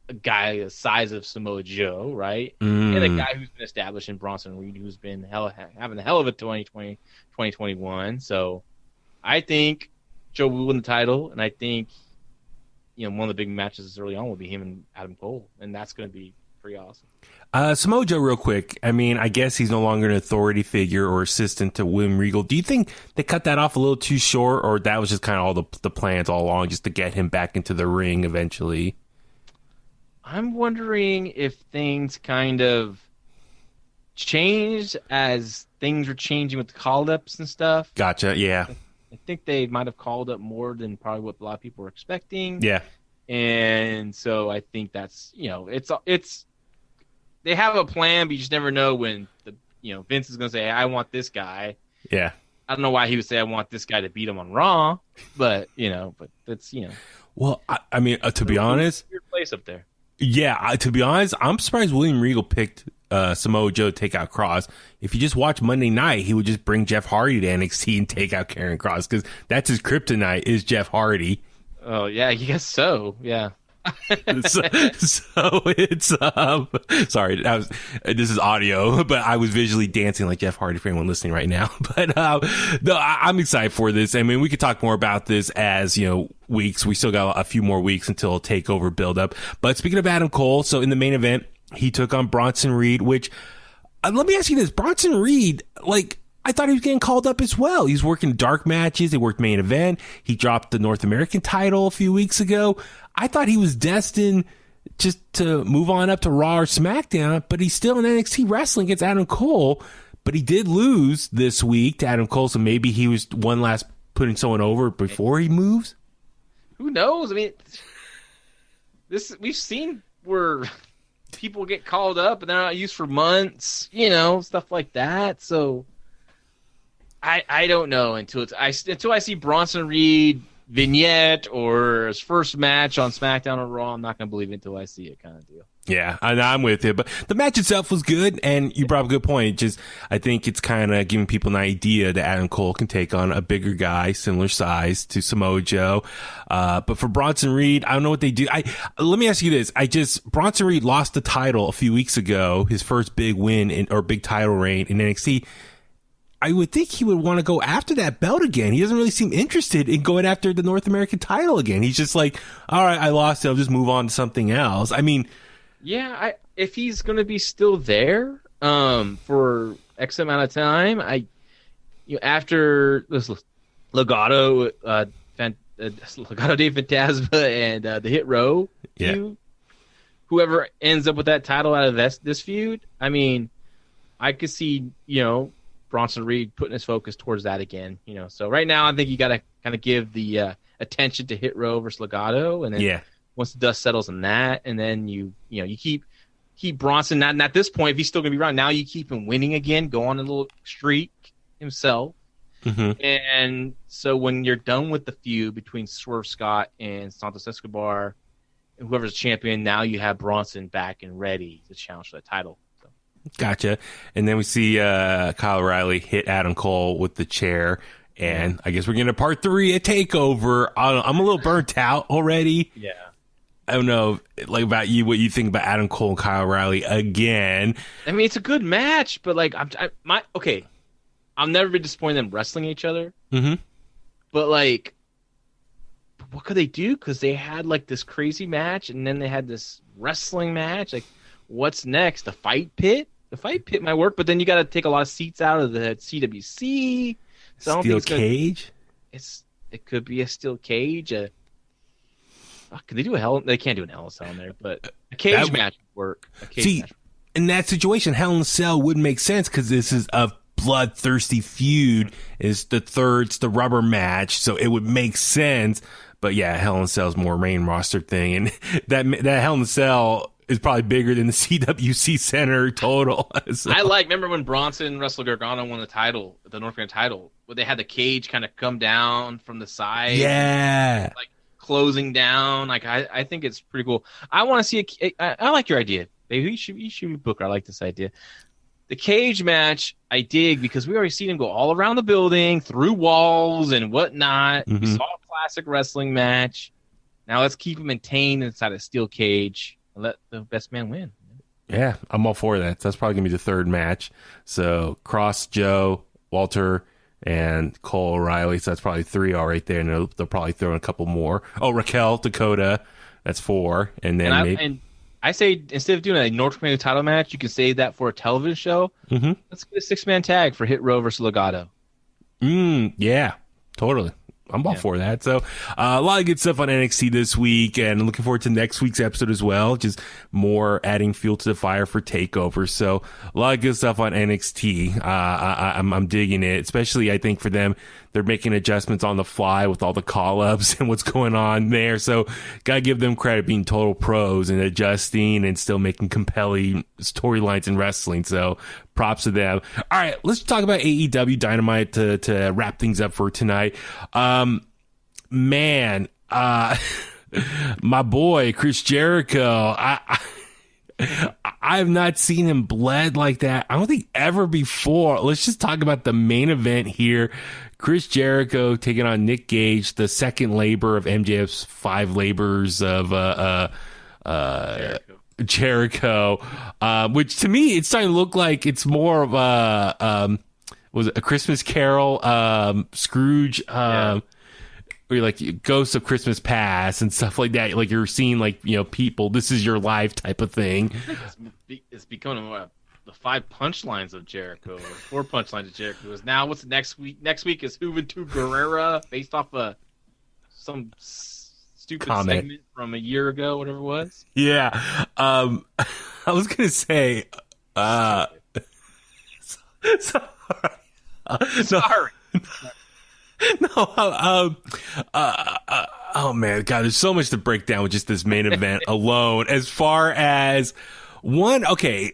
a guy the size of Samoa Joe, right? And a guy who's been established in Bronson Reed, who's been having a hell of a 2021. So I think Joe will win the title, and I think one of the big matches early on will be him and Adam Cole, and that's going to be pretty awesome. Samoa Joe, real quick. I guess he's no longer an authority figure or assistant to William Regal. Do you think they cut that off a little too short, or that was just kind of all the plans all along, just to get him back into the ring eventually? I'm wondering if things kind of changed as things were changing with the call-ups and stuff. Gotcha, yeah. I think they might have called up more than probably what a lot of people were expecting. Yeah. And so I think that's, it's they have a plan, but you just never know when Vince is going to say, hey, I want this guy. Yeah. I don't know why he would say, I want this guy to beat him on Raw, but that's, Well, to be honest, weird place up there. Yeah, to be honest, I'm surprised William Regal picked Samoa Joe to take out Kross. If you just watch Monday Night, he would just bring Jeff Hardy to NXT and take out Karrion Kross, because that's his kryptonite, is Jeff Hardy. Oh yeah, I guess so. Yeah. so it's sorry, this is audio, but I was visually dancing like Jeff Hardy for anyone listening right now. But no, I'm excited for this. We could talk more about this as weeks. We still got a few more weeks until TakeOver build up. But speaking of Adam Cole, so in the main event, he took on Bronson Reed. Which let me ask you this: Bronson Reed, I thought he was getting called up as well. He's working dark matches. They worked main event. He dropped the North American title a few weeks ago. I thought he was destined just to move on up to Raw or SmackDown, but he's still in NXT wrestling against Adam Cole. But he did lose this week to Adam Cole, so maybe he was one last putting someone over before he moves. Who knows? I mean, we've seen where people get called up and they're not used for months, stuff like that. So I don't know until I see Bronson Reed vignette or his first match on SmackDown or Raw. I'm not going to believe it until I see it, kind of deal. Yeah, I'm with you. But the match itself was good, and you brought up a good point. Just, I think it's kind of giving people an idea that Adam Cole can take on a bigger guy, similar size to Samoa Joe. But for Bronson Reed, I don't know what they do. Let me ask you this. Bronson Reed lost the title a few weeks ago, his first big win or big title reign in NXT. I would think he would want to go after that belt again. He doesn't really seem interested in going after the North American title again. He's just like, all right, I lost it. I'll just move on to something else. I mean, yeah, if he's going to be still there for X amount of time, after this Legado de Fantasma and the Hit Row feud, whoever ends up with that title out of this feud, I mean, I could see, Bronson Reed putting his focus towards that again, So right now, I think you got to kind of give the attention to Hit Row versus Legado, and then once the dust settles on that, and then you keep Bronson. Not at this point, if he's still going to be around, now you keep him winning again, go on a little streak himself, and so when you're done with the feud between Swerve Scott and Santos Escobar, and whoever's champion, now you have Bronson back and ready to challenge for the title. Gotcha. And then we see Kyle O'Reilly hit Adam Cole with the chair. And I guess we're getting a part 3 at TakeOver. I'm a little burnt out already. Yeah. I don't know, like, about you, what you think about Adam Cole and Kyle O'Reilly again. I mean, it's a good match, but like, I'll never be disappointed in them wrestling each other. Mm-hmm. But like, what could they do? Because they had like this crazy match, and then they had this wrestling match. Like, what's next? The fight pit? The fight pit might work, but then you got to take a lot of seats out of the CWC. So steel cage? It could be a steel cage. Could they do they can't do an Hell in a Cell in there, but a cage match would work. In that situation, Hell in a Cell wouldn't make sense because this is a bloodthirsty feud. It's the rubber match, so it would make sense. But yeah, Hell in a Cell is more main roster thing, and that Hell in a Cell is probably bigger than the CWC Center total. So. Remember when Bronson wrestled Gargano won the title, the North American title, where they had the cage kind of come down from the side. Yeah. Like closing down. Like, I think it's pretty cool. I want to see I like your idea. Maybe you should be Booker. I like this idea. The cage match, I dig because we already seen him go all around the building, through walls and whatnot. Mm-hmm. We saw a classic wrestling match. Now let's keep him maintained inside a steel cage. Let the best man win. Yeah, I'm all for that. That's probably going to be the third match. So, Kross, Joe, Walter, and Cole O'Reilly. So, that's probably 3 all right there. And they'll probably throw in a couple more. Oh, Raquel, Dakota. That's 4. And then I say, instead of doing a North American title match, you can save that for a television show. Mm-hmm. Let's get a 6-man tag for Hit Row versus Legado. Yeah, totally. I'm all for that. So, a lot of good stuff on NXT this week, and looking forward to next week's episode as well. Just more adding fuel to the fire for TakeOver. So, a lot of good stuff on NXT. I'm digging it, especially I think for them, they're making adjustments on the fly with all the call-ups and what's going on there. So, gotta give them credit being total pros and adjusting and still making compelling storylines in wrestling. So, props to them. All right, let's talk about AEW Dynamite to wrap things up for tonight. My boy Chris Jericho, I have not seen him bled like that, I don't think, ever before. Let's just talk about the main event here. Chris Jericho taking on Nick Gage, the second labor of MJF's 5 labors of Jericho, which to me it's starting to look like it's more of was it a Christmas Carol, Scrooge, where you're like Ghosts of Christmas Past and stuff like that. Like you're seeing like, people, this is your life type of thing. It's becoming the 5 punchlines of Jericho, or 4 punchlines of Jericho. Is now what's next week? Next week is Juventud Guerrera, based off of some stupid comment. segment from a year ago, whatever it was. Yeah. I was going to say, Sorry. No, oh man, God, there's so much to break down with just this main event alone. As far as okay,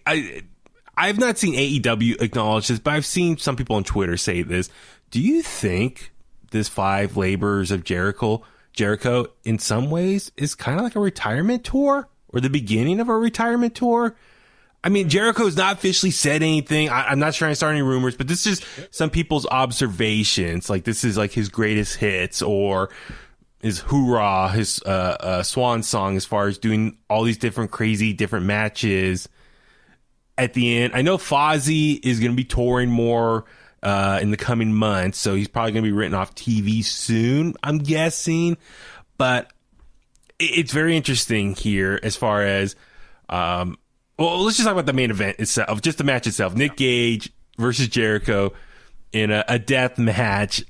I've not seen AEW acknowledge this, but I've seen some people on Twitter say this. Do you think this 5 Labors of Jericho in some ways is kind of like a retirement tour or the beginning of a retirement tour? I mean, Jericho's not officially said anything. I'm not trying to start any rumors, but this is some people's observations. Like, this is like his greatest hits or his hoorah, his swan song, as far as doing all these different crazy different matches at the end. I know Fozzy is going to be touring more in the coming months, so he's probably going to be written off TV soon, I'm guessing. But it's very interesting here as far as well, let's just talk about the main event itself, just the match itself. Nick Gage versus Jericho in a death match.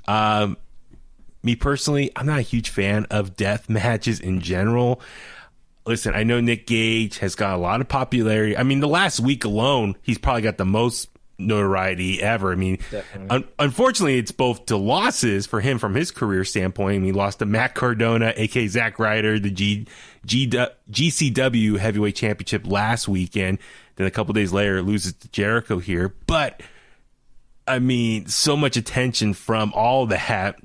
Me personally, I'm not a huge fan of death matches in general. Listen, I know Nick Gage has got a lot of popularity. I mean, the last week alone, he's probably got the most notoriety ever. I mean, unfortunately, it's both to losses for him from his career standpoint. I mean, he lost to Matt Cardona, aka Zack Ryder, the GCW Heavyweight Championship last weekend. Then a couple days later, loses to Jericho here. But, I mean, so much attention from all that.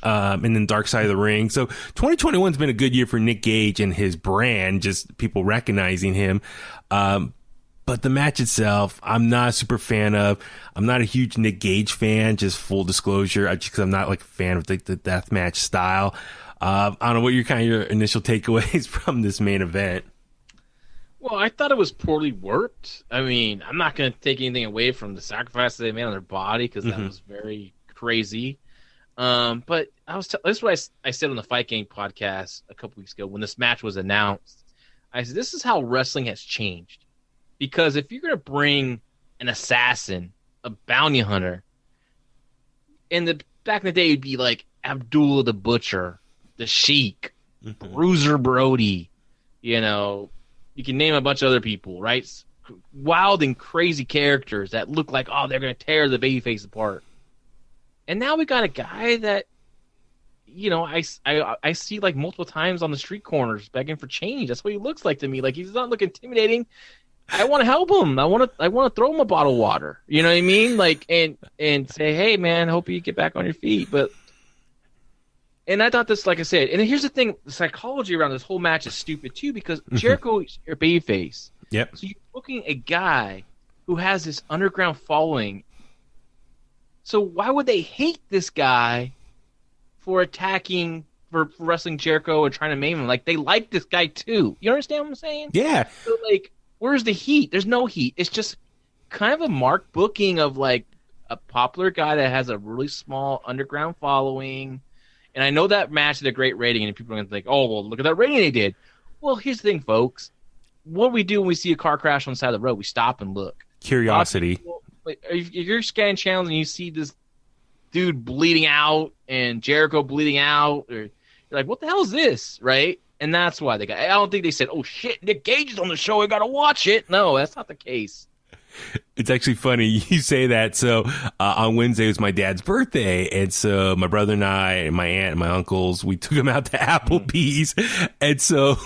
And then Dark Side of the Ring. So 2021's been a good year for Nick Gage and his brand, just people recognizing him. But the match itself, I'm not a super fan of. I'm not a huge Nick Gage fan, just full disclosure, just because I'm not like a fan of the death match style. I don't know what your initial takeaways from this main event. Well, I thought it was poorly worked. I mean, I'm not going to take anything away from the sacrifice that they made on their body because that was very crazy. But this is what I said on the Fight Game podcast a couple weeks ago when this match was announced. I said, this is how wrestling has changed. Because if you're going to bring an assassin, a bounty hunter, back in the day, it'd be like Abdullah the Butcher, the Sheik, Bruiser Brody, you can name a bunch of other people, right? Wild and crazy characters that look like, oh, they're going to tear the babyface apart. And now we got a guy that, I see like multiple times on the street corners begging for change. That's what he looks like to me. Like, he's not looking intimidating. I want to help him. I want to throw him a bottle of water. You know what I mean? Like, and say, hey man, hope you get back on your feet. And I thought this, like I said, and here's the thing: the psychology around this whole match is stupid too, because Jericho is your babyface. Yep. So you're booking a guy who has this underground following. So why would they hate this guy for attacking, for wrestling Jericho and trying to maim him? Like, they like this guy too. You understand what I'm saying? Yeah. So, like, where's the heat? There's no heat. It's just kind of a marked booking of, like, a popular guy that has a really small underground following. And I know that match had a great rating, and people are going to think, oh, well, look at that rating they did. Well, here's the thing, folks. What do we do when we see a car crash on the side of the road? We stop and look. Curiosity. If you're scanning channels and you see this dude bleeding out and Jericho bleeding out, or you're like, what the hell is this, right? And that's why I don't think they said, oh shit, Nick Gage is on the show, I gotta watch it. No, that's not the case. It's actually funny you say that. So on Wednesday was my dad's birthday, and so my brother and I and my aunt and my uncles, we took him out to Applebee's. And so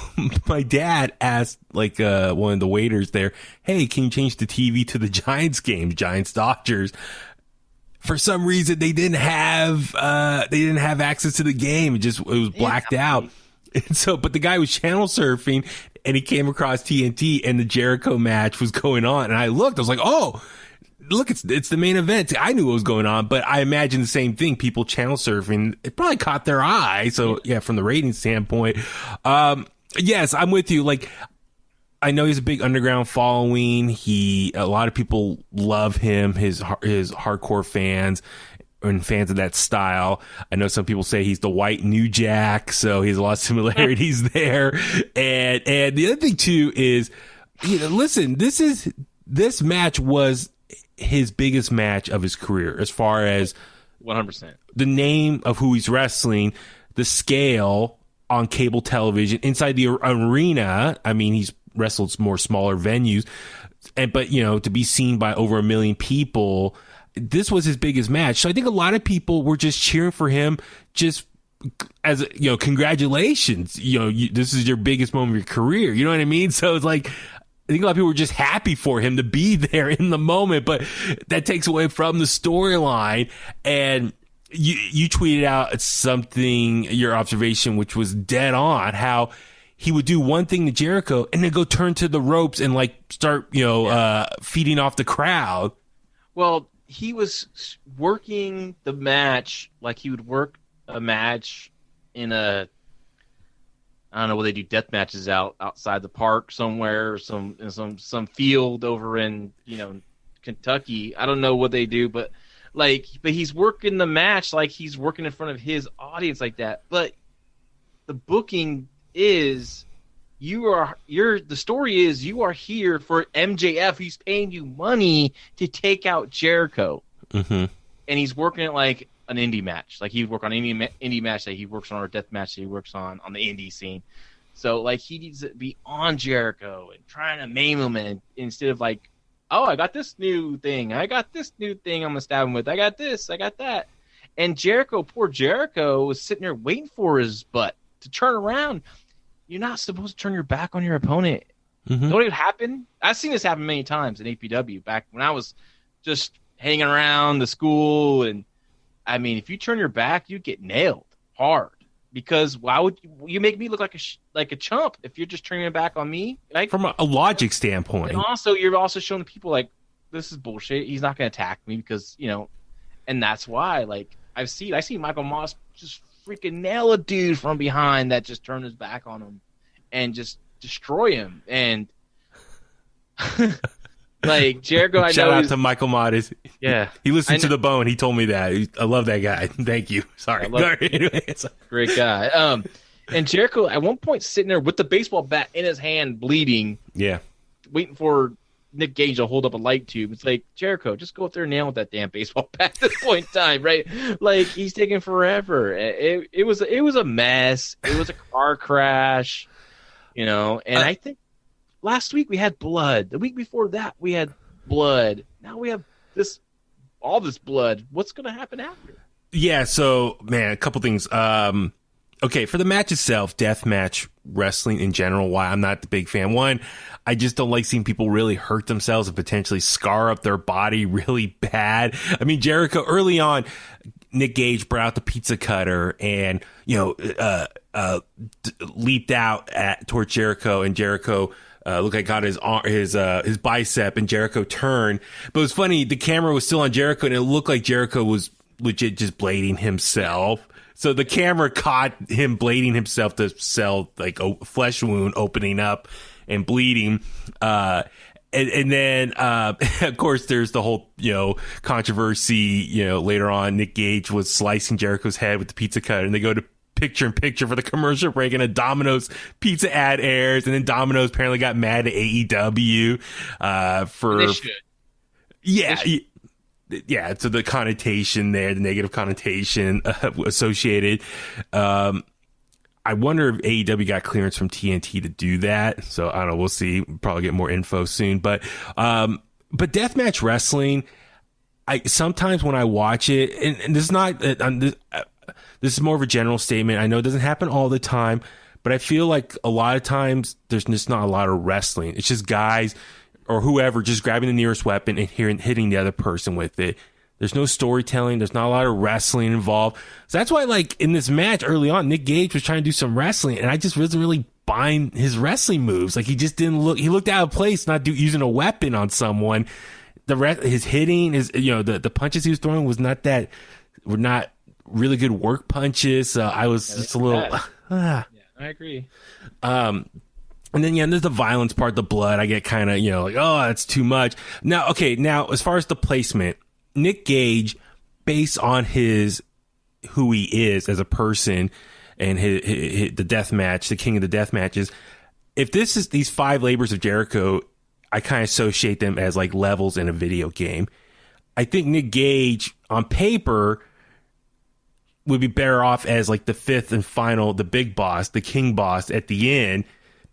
my dad asked like one of the waiters there, hey, can you change the TV to the Giants game, Giants Dodgers? For some reason they didn't have access to the game. It was blacked out. And so, but the guy was channel surfing and he came across TNT and the Jericho match was going on. And I looked, I was like, oh, look, it's the main event. I knew what was going on, but I imagine the same thing. People channel surfing, it probably caught their eye. So yeah, from the rating standpoint, yes, I'm with you. Like, I know he's a big underground following. A lot of people love him, his hardcore fans and fans of that style. I know some people say he's the white New Jack, so he has a lot of similarities there. And the other thing too is, listen, this match was his biggest match of his career as far as 100%. The name of who he's wrestling, the scale, on cable television, inside the arena. I mean, he's wrestled more smaller venues, but to be seen by over 1 million people, this was his biggest match. So I think a lot of people were just cheering for him, just as congratulations. This is your biggest moment of your career. You know what I mean? So it's like, I think a lot of people were just happy for him to be there in the moment, but that takes away from the storyline. And you tweeted out something, your observation, which was dead on, how he would do one thing to Jericho and then go turn to the ropes and start, feeding off the crowd. Well, he was working the match like he would work a match in I don't know where they do death matches outside the park somewhere, or some field over in Kentucky. I don't know what they do, but he's working the match like he's working in front of his audience like that. But the booking is the story is you are here for MJF. He's paying you money to take out Jericho, and he's working it like an indie match. Like he'd work on any indie match that he works on, or death match that he works on the indie scene. So he needs to be on Jericho and trying to maim him, and instead of oh, I got this new thing, I'm gonna stab him with, I got this, I got that. And poor Jericho was sitting there waiting for his butt to turn around. You're not supposed to turn your back on your opponent. Don't it happen? I've seen this happen many times in APW back when I was just hanging around the school. And I mean, if you turn your back, you get nailed hard. Because why would you make me look like a chump if you're just turning your back on me? From a logic standpoint. And also, you're also showing people this is bullshit. He's not going to attack me because and that's why I see Michael Moss just freaking nail a dude from behind that just turned his back on him and just destroy him. And Jericho, I shout know out to Michael Moss. Yeah, he listened to The Bone. He told me that. I love that guy. Thank you. Sorry. Great guy. And Jericho at one point sitting there with the baseball bat in his hand, bleeding. Yeah, waiting for Nick Gage to hold up a light tube. It's like, Jericho, just go up there and nail with that damn baseball bat at this point in time, right? He's taking forever. It was a mess. It was a car crash, and I think last week we had blood. The week before that we had blood. Now we have all this blood. What's going to happen after? Yeah, so, man, a couple things. Okay, for the match itself, deathmatch wrestling in general, why I'm not the big fan. One, I just don't like seeing people really hurt themselves and potentially scar up their body really bad. I mean, Jericho, early on, Nick Gage brought out the pizza cutter and, leaped out towards Jericho, and Jericho looked like got his bicep, and Jericho turned. But it was funny, the camera was still on Jericho, and it looked like Jericho was legit just blading himself. So the camera caught him blading himself to sell a flesh wound opening up and bleeding. And then, of course, there's the whole, controversy, later on, Nick Gage was slicing Jericho's head with the pizza cutter, and they go to picture in picture for the commercial break, and a Domino's pizza ad airs, and then Domino's apparently got mad at AEW, for, they should. Yeah. Yeah, so the connotation there, the negative connotation associated. I wonder if AEW got clearance from TNT to do that. So I don't know. We'll see. Probably get more info soon. But deathmatch wrestling, sometimes when I watch it, and this is not, this is more of a general statement. I know it doesn't happen all the time, but I feel like a lot of times there's just not a lot of wrestling. It's just guys or whoever just grabbing the nearest weapon and hitting the other person with it. There's no storytelling. There's not a lot of wrestling involved. So that's why, in this match early on, Nick Gage was trying to do some wrestling, and I just wasn't really buying his wrestling moves. He just didn't look. He looked out of place, not using a weapon on someone. His hitting, the punches he was throwing were not really good work punches. I was just a little. Yeah, I agree. And then, there's the violence part, the blood. I get kind of, oh, that's too much. Now, as far as the placement, Nick Gage, based on who he is as a person and the death match, the king of the death matches, if this is these 5 labors of Jericho, I kind of associate them as levels in a video game. I think Nick Gage on paper would be better off as like the fifth and final, the big boss, the king boss at the end,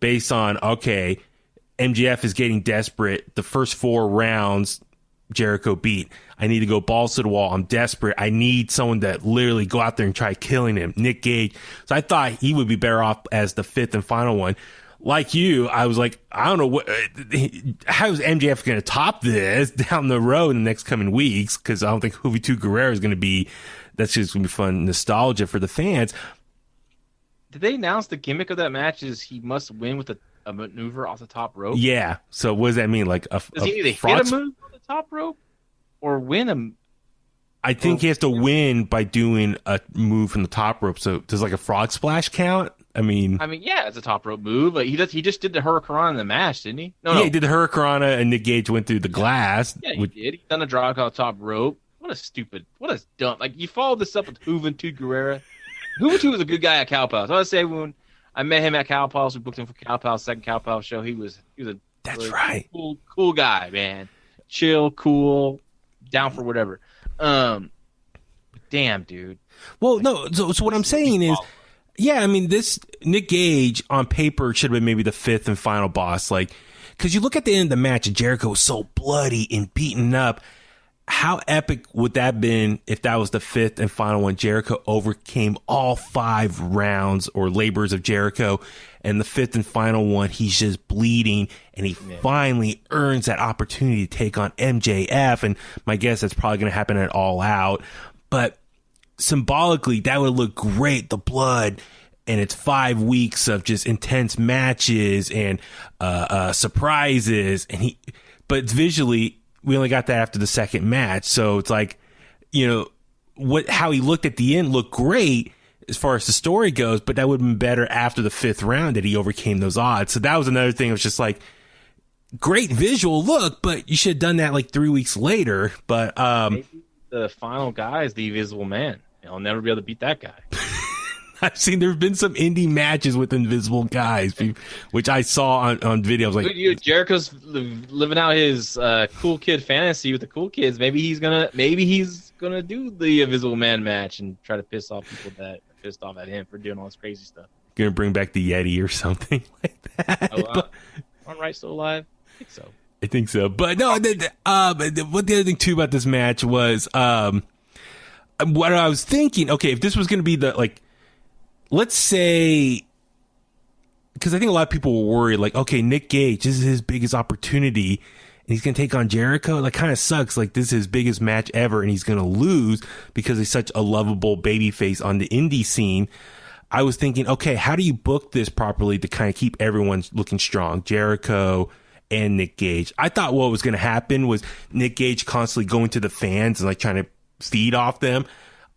based on, okay, MJF is getting desperate. The first 4 rounds, Jericho beat. I need to go balls to the wall. I'm desperate. I need someone that literally go out there and try killing him. Nick Gage. So I thought he would be better off as the fifth and final one. Like you, I was like, I don't know how is MJF going to top this down the road in the next coming weeks? Because I don't think Juventud Guerrero is going to be. That's just going to be fun nostalgia for the fans. Did they announce the gimmick of that match is he must win with a maneuver off the top rope? Yeah. So what does that mean? Like does he either hit a move on the top rope or win a? I think he has to win by doing a move from the top rope. So does like a frog splash count? I mean, yeah, it's a top rope move. But he just did the Hurricanrana in the match, didn't he? No, he did the Hurricanrana, and Nick Gage went through the glass. Yeah, he did. He done a drop on the top rope. What a dumb. Like, you followed this up with Juventud Guerrero. Juventud was a good guy at Cow Palace. I would say when I met him at Cow Palace, we booked him for Cow Palace, second Cow Palace show. He was a That's right. Cool guy, man. Chill, cool, down for whatever. Damn, dude. Well, no. So what I'm saying is, yeah, I mean, this Nick Gage on paper should have been maybe the fifth and final boss. Like, because you look at the end of the match and Jericho was so bloody and beaten up. How epic would that have been if that was the fifth and final one? Jericho overcame all 5 rounds or labors of Jericho, and the fifth and final one, he's just bleeding, and he finally earns that opportunity to take on MJF. And my guess that's probably going to happen at All Out, but symbolically, that would look great. The blood, and it's 5 weeks of just intense matches and surprises, but visually, we only got that after the second match. So it's like, how he looked at the end looked great as far as the story goes, but that would have been better after the 5th round that he overcame those odds. So that was another thing. It was just like, great visual look, but you should have done that like 3 weeks later. But maybe the final guy is the Invisible Man. I'll never be able to beat that guy. I've seen there's been some indie matches with invisible guys, which I saw on videos. Like, Jericho's living out his cool kid fantasy with the cool kids. Maybe he's gonna do the Invisible Man match and try to piss off people that are pissed off at him for doing all this crazy stuff. Gonna bring back the Yeti or something like that. All right, still alive? I think so. But no, what the other thing too about this match was what I was thinking. Okay, if this was gonna be the like. Let's say, because I think a lot of people were worried, like, okay, Nick Gage, this is his biggest opportunity, and he's going to take on Jericho. That kind of sucks. Like, this is his biggest match ever, and he's going to lose because he's such a lovable babyface on the indie scene. I was thinking, okay, how do you book this properly to kind of keep everyone looking strong? Jericho and Nick Gage. I thought what was going to happen was Nick Gage constantly going to the fans and like trying to feed off them.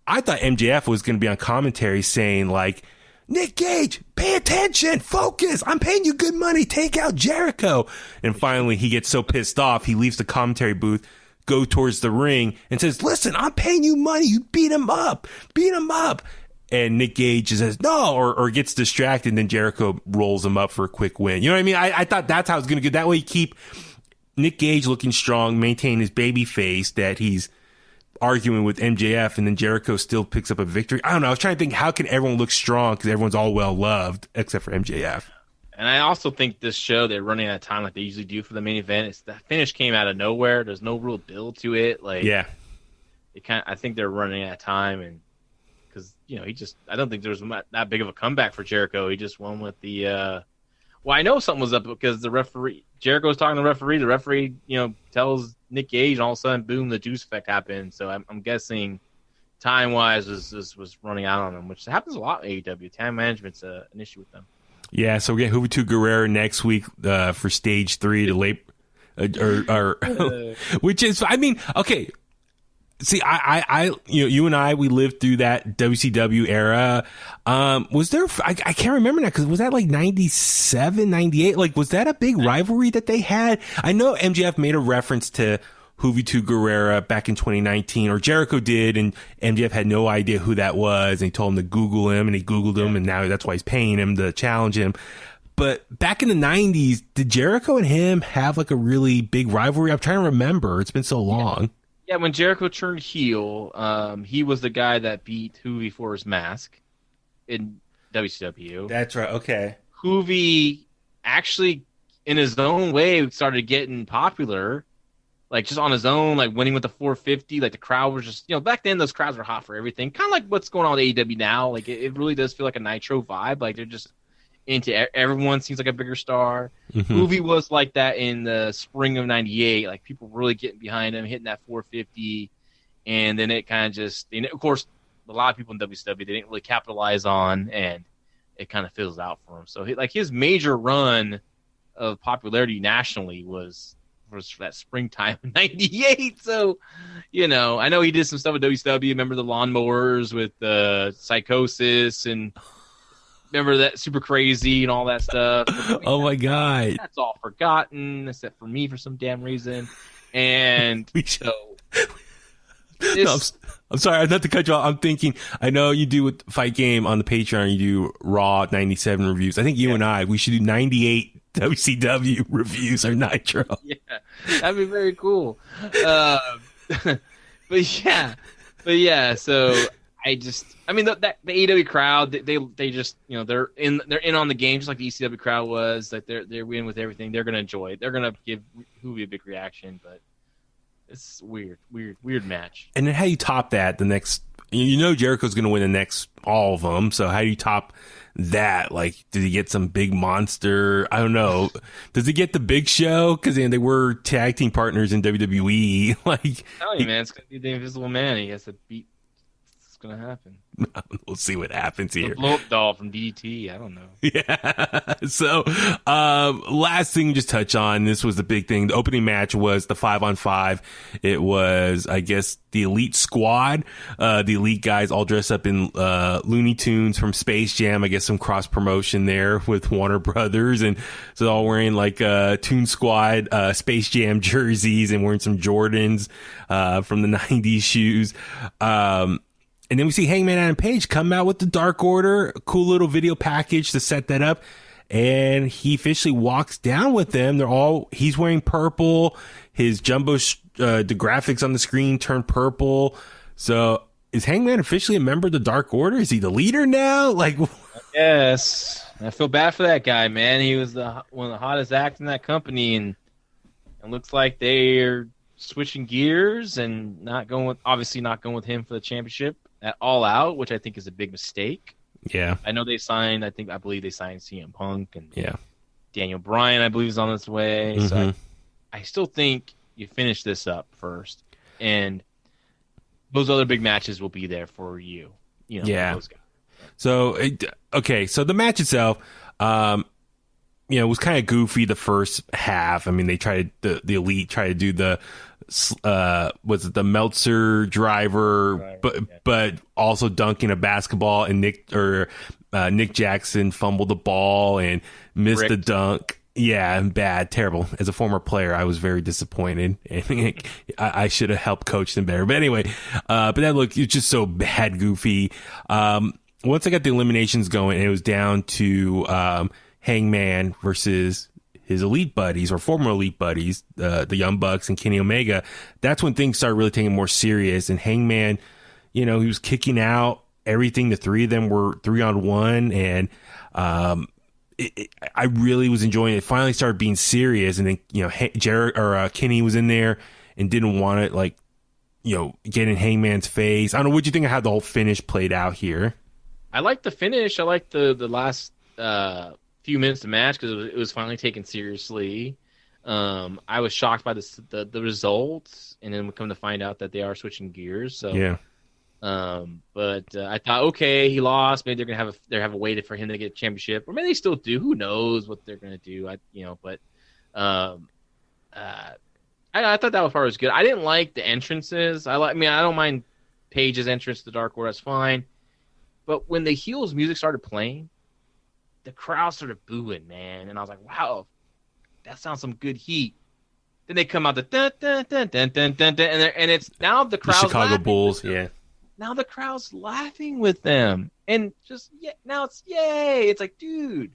I thought MJF was going to be on commentary saying like, Nick Gage, pay attention, focus. I'm paying you good money. Take out Jericho. And finally he gets so pissed off, he leaves the commentary booth, go towards the ring and says, listen, I'm paying you money. You beat him up. And Nick Gage says no, or gets distracted. And then Jericho rolls him up for a quick win. You know what I mean? I thought that's how it's going to go. That way you keep Nick Gage looking strong, maintain his baby face that he's arguing with MJF, and then Jericho still picks up a victory. I don't know. I was trying to think, how can everyone look strong because everyone's all well loved except for MJF. And I also think this show, they're running out of time like they usually do for the main event. The finish came out of nowhere. There's no real build to it. Like, yeah, I think they're running out of time, and because I don't think there was that big of a comeback for Jericho. He just won with the. Well, I know something was up because the referee, Jericho's talking to the referee. The referee, tells Nick Gage, and all of a sudden, boom, the juice effect happened. So I'm guessing time-wise was running out on them, which happens a lot in AEW. Time management's an issue with them. Yeah, so we get Juventud Guerrero next week for Stage 3 to late, which is, I mean, okay. See, you and I, we lived through that WCW era. Was there, I can't remember now, because was that like 97, 98? Like, was that a big rivalry that they had? I know MJF made a reference to Juventud Guerrero back in 2019, or Jericho did, and MJF had no idea who that was, and he told him to Google him, and he Googled him, and now that's why he's paying him to challenge him. But back in the 90s, did Jericho and him have like a really big rivalry? I'm trying to remember. It's been so long. Yeah, when Jericho turned heel, he was the guy that beat Hoovy for his mask in WCW. That's right. Okay. Hoovy actually, in his own way, started getting popular, like just on his own, like winning with the 450. Like the crowd was just, back then those crowds were hot for everything. Kind of like what's going on with AEW now. Like it really does feel like a Nitro vibe. Like they're just into everyone seems like a bigger star. Hoovy was like that in the spring of '98. Like people really getting behind him, hitting that 450, and then it kind of just, of course, a lot of people in WCW they didn't really capitalize on, and it kind of fizzles out for him. So his major run of popularity nationally was that springtime of '98. So, I know he did some stuff with WCW. Remember the lawnmowers with Psychosis and. Remember that Super Crazy and all that stuff. Oh my God. That's all forgotten, except for me for some damn reason. And so I'm sorry, not to cut you off. I'm thinking, I know you do with Fight Game on the Patreon, you do Raw 97 reviews. I think you and we should do 98 WCW reviews or Nitro. Yeah, that'd be very cool. But yeah, so the AEW crowd, they just, they're in on the game just like the ECW crowd was. Like they're in with everything. They're gonna enjoy it. They're gonna give Hoovy a big reaction, but it's weird match. And then how you top that? The next, Jericho's gonna win the next all of them. So how do you top that? Like, did he get some big monster? I don't know. Does he get the Big Show? Because they were tag team partners in WWE. Like, I'm telling you, man, it's gonna be the Invisible Man. He has to beat. Gonna happen. We'll see what happens here. The blow-up doll from DDT. I don't know. Yeah. So, last thing, just touch on. This was the big thing. The opening match was the 5-on-5. It was, I guess, the Elite Squad. The Elite guys all dressed up in Looney Tunes from Space Jam. I guess some cross promotion there with Warner Brothers, and so they're all wearing like Toon Squad Space Jam jerseys and wearing some Jordans from the '90s shoes. And then we see Hangman Adam Page come out with the Dark Order, a cool little video package to set that up. And he officially walks down with them. He's wearing purple. His the graphics on the screen turn purple. So is Hangman officially a member of the Dark Order? Is he the leader now? Like, yes. I feel bad for that guy, man. He was one of the hottest acts in that company, and it looks like they're switching gears and not going with him for the championship at All Out, which I think is a big mistake. Yeah. I know I believe they signed CM Punk, and Daniel Bryan, I believe, is on his way. So I still think you finish this up first, and those other big matches will be there for you. Those guys. So, so the match itself, it was kind of goofy the first half. I mean, they tried the Elite tried to do the was it the Meltzer driver, but also dunking a basketball, and Nick Jackson fumbled the ball and missed the dunk. Yeah, bad, terrible. As a former player, I was very disappointed. I should have helped coach them better. But anyway, it's just so bad, goofy. Once I got the eliminations going, it was down to Hangman versus his elite buddies or former elite buddies, the Young Bucks and Kenny Omega. That's when things started really taking more serious. And Hangman, he was kicking out everything. The three of them were 3-on-1, and I really was enjoying it. It finally started being serious, and then Kenny was in there and didn't want it, get in Hangman's face. I don't know, what do you think of how the whole finish played out here? I like the finish. I like the last few minutes of the match because it was finally taken seriously. I was shocked by the results, and then we come to find out that they are switching gears. So yeah. But I thought, okay, he lost. Maybe they're gonna have a way for him to get a championship, or maybe they still do. Who knows what they're gonna do? I thought that part was good. I didn't like the entrances. I don't mind Page's entrance to the Dark Order. That's fine. But when the heels music started playing, the crowd started booing, man, and I was like, wow, that sounds some good heat. Then they come out the dun dun dun dun dun dun, dun and it's now the crowd's the Chicago Bulls, yeah. Now the crowd's laughing with them, and just now it's yay! It's like, dude,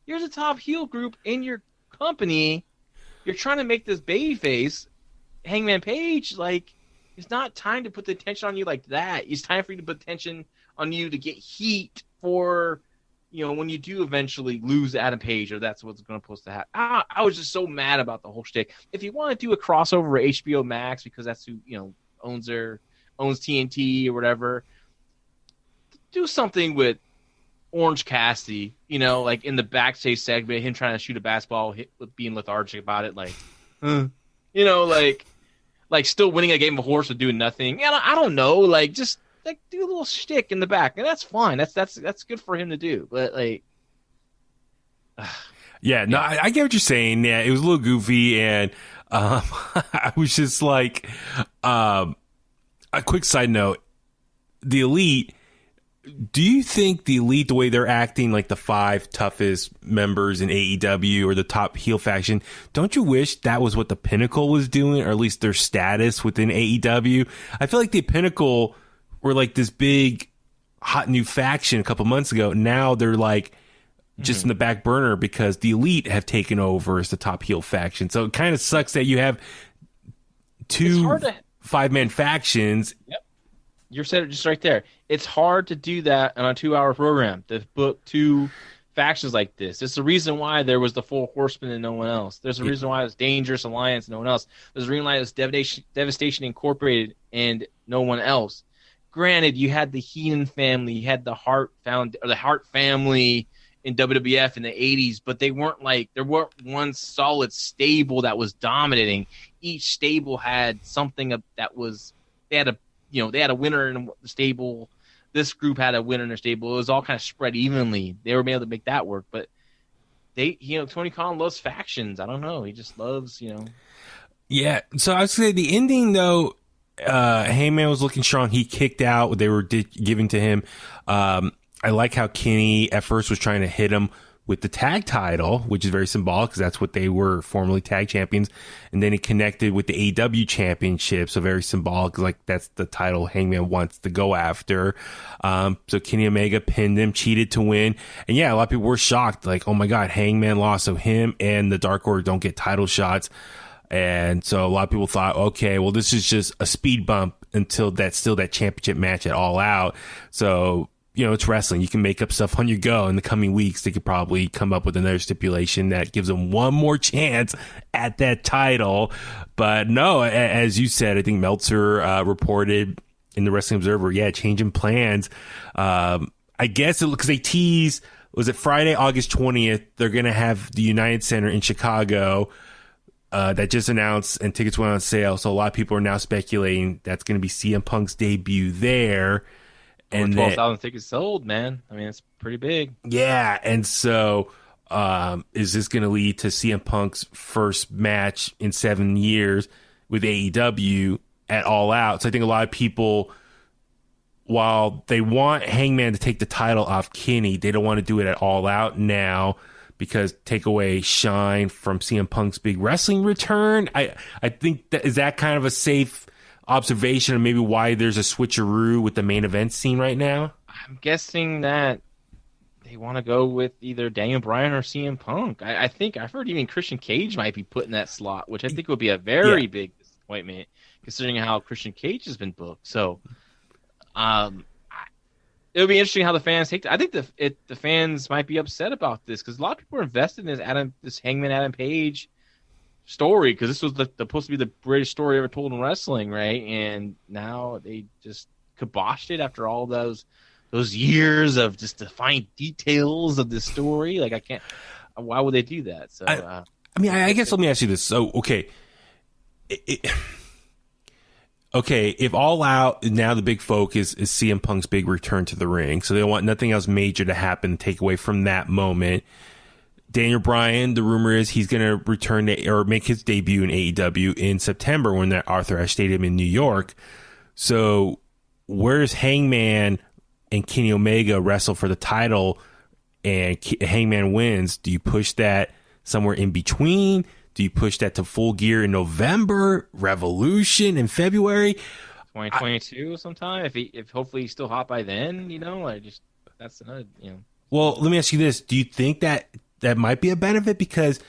here's a top heel group in your company. You're trying to make this babyface, Hangman Page, like, it's not time to put the attention on you like that. It's time for you to put attention on you to get heat for, when you do eventually lose Adam Page, or that's what's going to supposed to happen. I was just so mad about the whole shtick. If you want to do a crossover with HBO Max, because that's who, owns TNT or whatever, do something with Orange Cassidy, like in the backstage segment, him trying to shoot a basketball, being lethargic about it, like, like still winning a game of horse or doing nothing. And I don't know, like, just like do a little shtick in the back, and that's fine. That's good for him to do. But like, yeah, no, I get what you're saying. Yeah, it was a little goofy, and I was just like, a quick side note: the Elite. Do you think the Elite, the way they're acting like the 5 toughest members in AEW or the top heel faction, don't you wish that was what the Pinnacle was doing, or at least their status within AEW? I feel like the Pinnacle were like this big, hot new faction a couple months ago. Now they're like just in the back burner because the Elite have taken over as the top heel faction. So it kind of sucks that you have 2 5-man factions. Yep. You said it just right there. It's hard to do that on a 2-hour program, to book 2 factions like this. It's the reason why there was the 4 Horsemen and no one else. There's a reason why it was Dangerous Alliance and no one else. There's a reason why it was Devastation Incorporated and no one else. Granted, you had the Heenan family, you had the Hart family in WWF in the 80s, but there weren't one solid stable that was dominating. Each stable had something that was, they had a winner in the stable. This group had a winner in their stable. It was all kind of spread evenly. They were able to make that work, but Tony Khan loves factions. I don't know. He just loves, Yeah. So I would say the ending though, Hangman was looking strong. He kicked out what they were giving to him. I like how Kenny at first was trying to hit him with the tag title, which is very symbolic because that's what they were formerly tag champions. And then it connected with the AEW championship. So very symbolic. Like that's the title Hangman wants to go after. So Kenny Omega pinned him, cheated to win. And yeah, a lot of people were shocked. Like, oh my God, Hangman lost. So him and the Dark Order don't get title shots. And so a lot of people thought, okay, well, this is just a speed bump until that's still that championship match at All Out. So, it's wrestling. You can make up stuff on your go. In the coming weeks, they could probably come up with another stipulation that gives them one more chance at that title. But no, as you said, I think Meltzer reported in the Wrestling Observer, changing plans. I guess because they teased, was it Friday, August 20th, they're going to have the United Center in Chicago that just announced, and tickets went on sale. So a lot of people are now speculating that's going to be CM Punk's debut there. And 12,000 tickets sold, man. I mean, it's pretty big. Yeah, and so is this going to lead to CM Punk's first match in 7 years with AEW at All Out? So I think a lot of people, while they want Hangman to take the title off Kenny, they don't want to do it at All Out now because take away shine from CM Punk's big wrestling return. I think is that kind of a safe observation of maybe why there's a switcheroo with the main event scene right now? I'm guessing that they want to go with either Daniel Bryan or CM Punk. I think I've heard even Christian Cage might be put in that slot, which I think would be a very big disappointment considering how Christian Cage has been booked. So it'll be interesting how the fans take it. I think the fans might be upset about this because a lot of people are invested in this Hangman Adam Page story because this was supposed to be the greatest story ever told in wrestling, right? And now they just kiboshed it after all those years of just the fine details of this story. Like, I can't. Why would they do that? So, I guess let me ask you this. So, okay, if All Out now the big focus is CM Punk's big return to the ring, so they want nothing else major to happen to take away from that moment. Daniel Bryan, the rumor is he's going to return or make his debut in AEW in September when they're at Arthur Ashe Stadium in New York. So where's Hangman and Kenny Omega wrestle for the title and Hangman wins? Do you push that somewhere in between? Do you push that to Full Gear in November? Revolution in February? 2022 sometime? If hopefully he's still hot by then, that's another, Well, let me ask you this. Do you think that might be a benefit? Because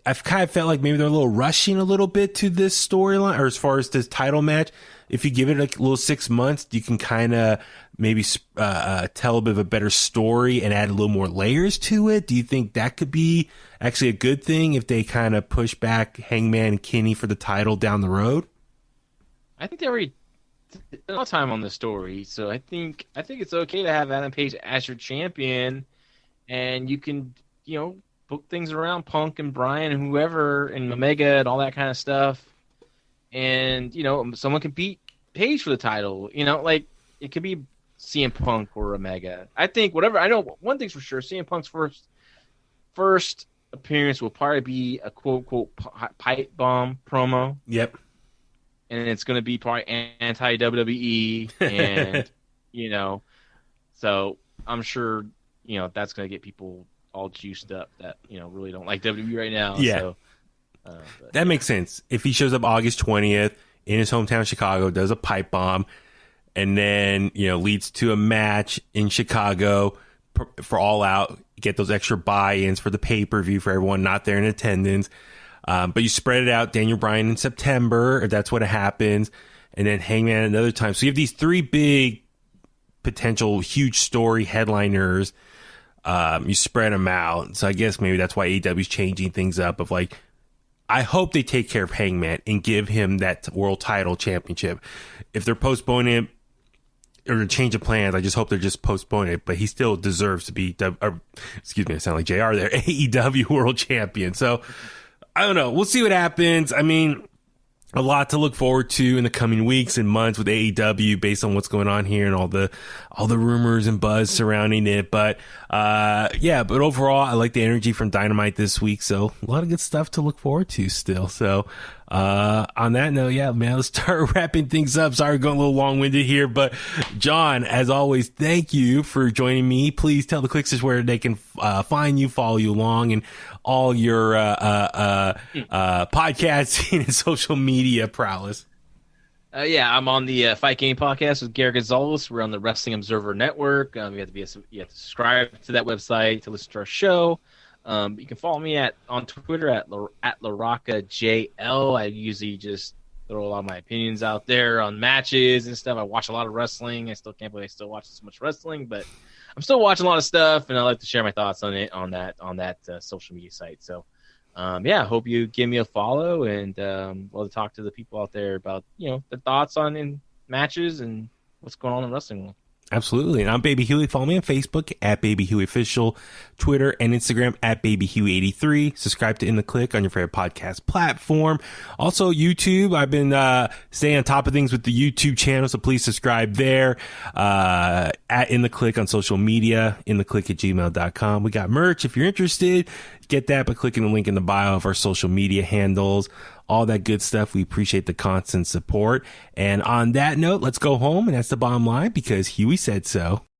I've kind of felt like maybe they're a little rushing a little bit to this storyline, or as far as this title match. If you give it a little 6 months, you can kind of maybe tell a bit of a better story and add a little more layers to it. Do you think that could be actually a good thing if they kind of push back Hangman and Kenny for the title down the road? I think they already spent a lot of time on the story, so I think it's okay to have Adam Page as your champion, and you can, book things around Punk and Bryan and whoever and Omega and all that kind of stuff. And, someone can beat Page for the title. Like it could be CM Punk or Omega. I think whatever. I know one thing's for sure. CM Punk's first appearance will probably be a quote pipe bomb promo. Yep. And it's going to be probably anti WWE, and so I'm sure that's going to get people all juiced up that really don't like WWE right now. Yeah, so, that makes sense. If he shows up August 20th in his hometown Chicago, does a pipe bomb, and then leads to a match in Chicago for All Out, get those extra buy-ins for the pay-per-view for everyone not there in attendance. But you spread it out, Daniel Bryan in September, if that's what happens, and then Hangman another time. So you have these three big potential huge story headliners. You spread them out. So I guess maybe that's why AEW's changing things up of like, I hope they take care of Hangman and give him that world title championship. If they're postponing it or change of plans, I just hope they're just postponing it, but he still deserves to be, excuse me, I sound like JR there, AEW world champion. So I don't know. We'll see what happens. I mean, a lot to look forward to in the coming weeks and months with AEW based on what's going on here and all the rumors and buzz surrounding it. But but overall, I like the energy from Dynamite this week. So a lot of good stuff to look forward to still. So on that note, let's start wrapping things up. Sorry, we're going a little long-winded here, but John, as always, thank you for joining me. Please tell the Kliqsters where they can find you, follow you along, and all your podcasting and social media prowess. I'm on the Fight Game podcast with Karrion Gonzalez. We're on the Wrestling Observer Network. You have to subscribe to that website to listen to our show. You can follow me on Twitter at LaRoccaJL. I usually just throw a lot of my opinions out there on matches and stuff. I watch a lot of wrestling. I still can't believe I still watch so much wrestling, but I'm still watching a lot of stuff, and I like to share my thoughts on it on that social media site. So, I hope you give me a follow, and we'll talk to the people out there about the thoughts on in matches and what's going on in wrestling world. Absolutely. And I'm Baby Huey. Follow me on Facebook at Baby Huey Official, Twitter and Instagram at Baby Huey83. Subscribe to In The Kliq on your favorite podcast platform. Also, YouTube. I've been staying on top of things with the YouTube channel, so please subscribe there. At In The Kliq on social media, inthekliq@gmail.com. We got merch if you're interested. Get that by clicking the link in the bio of our social media handles. All that good stuff. We appreciate the constant support. And on that note, let's go home. And that's the bottom line because Huey said so.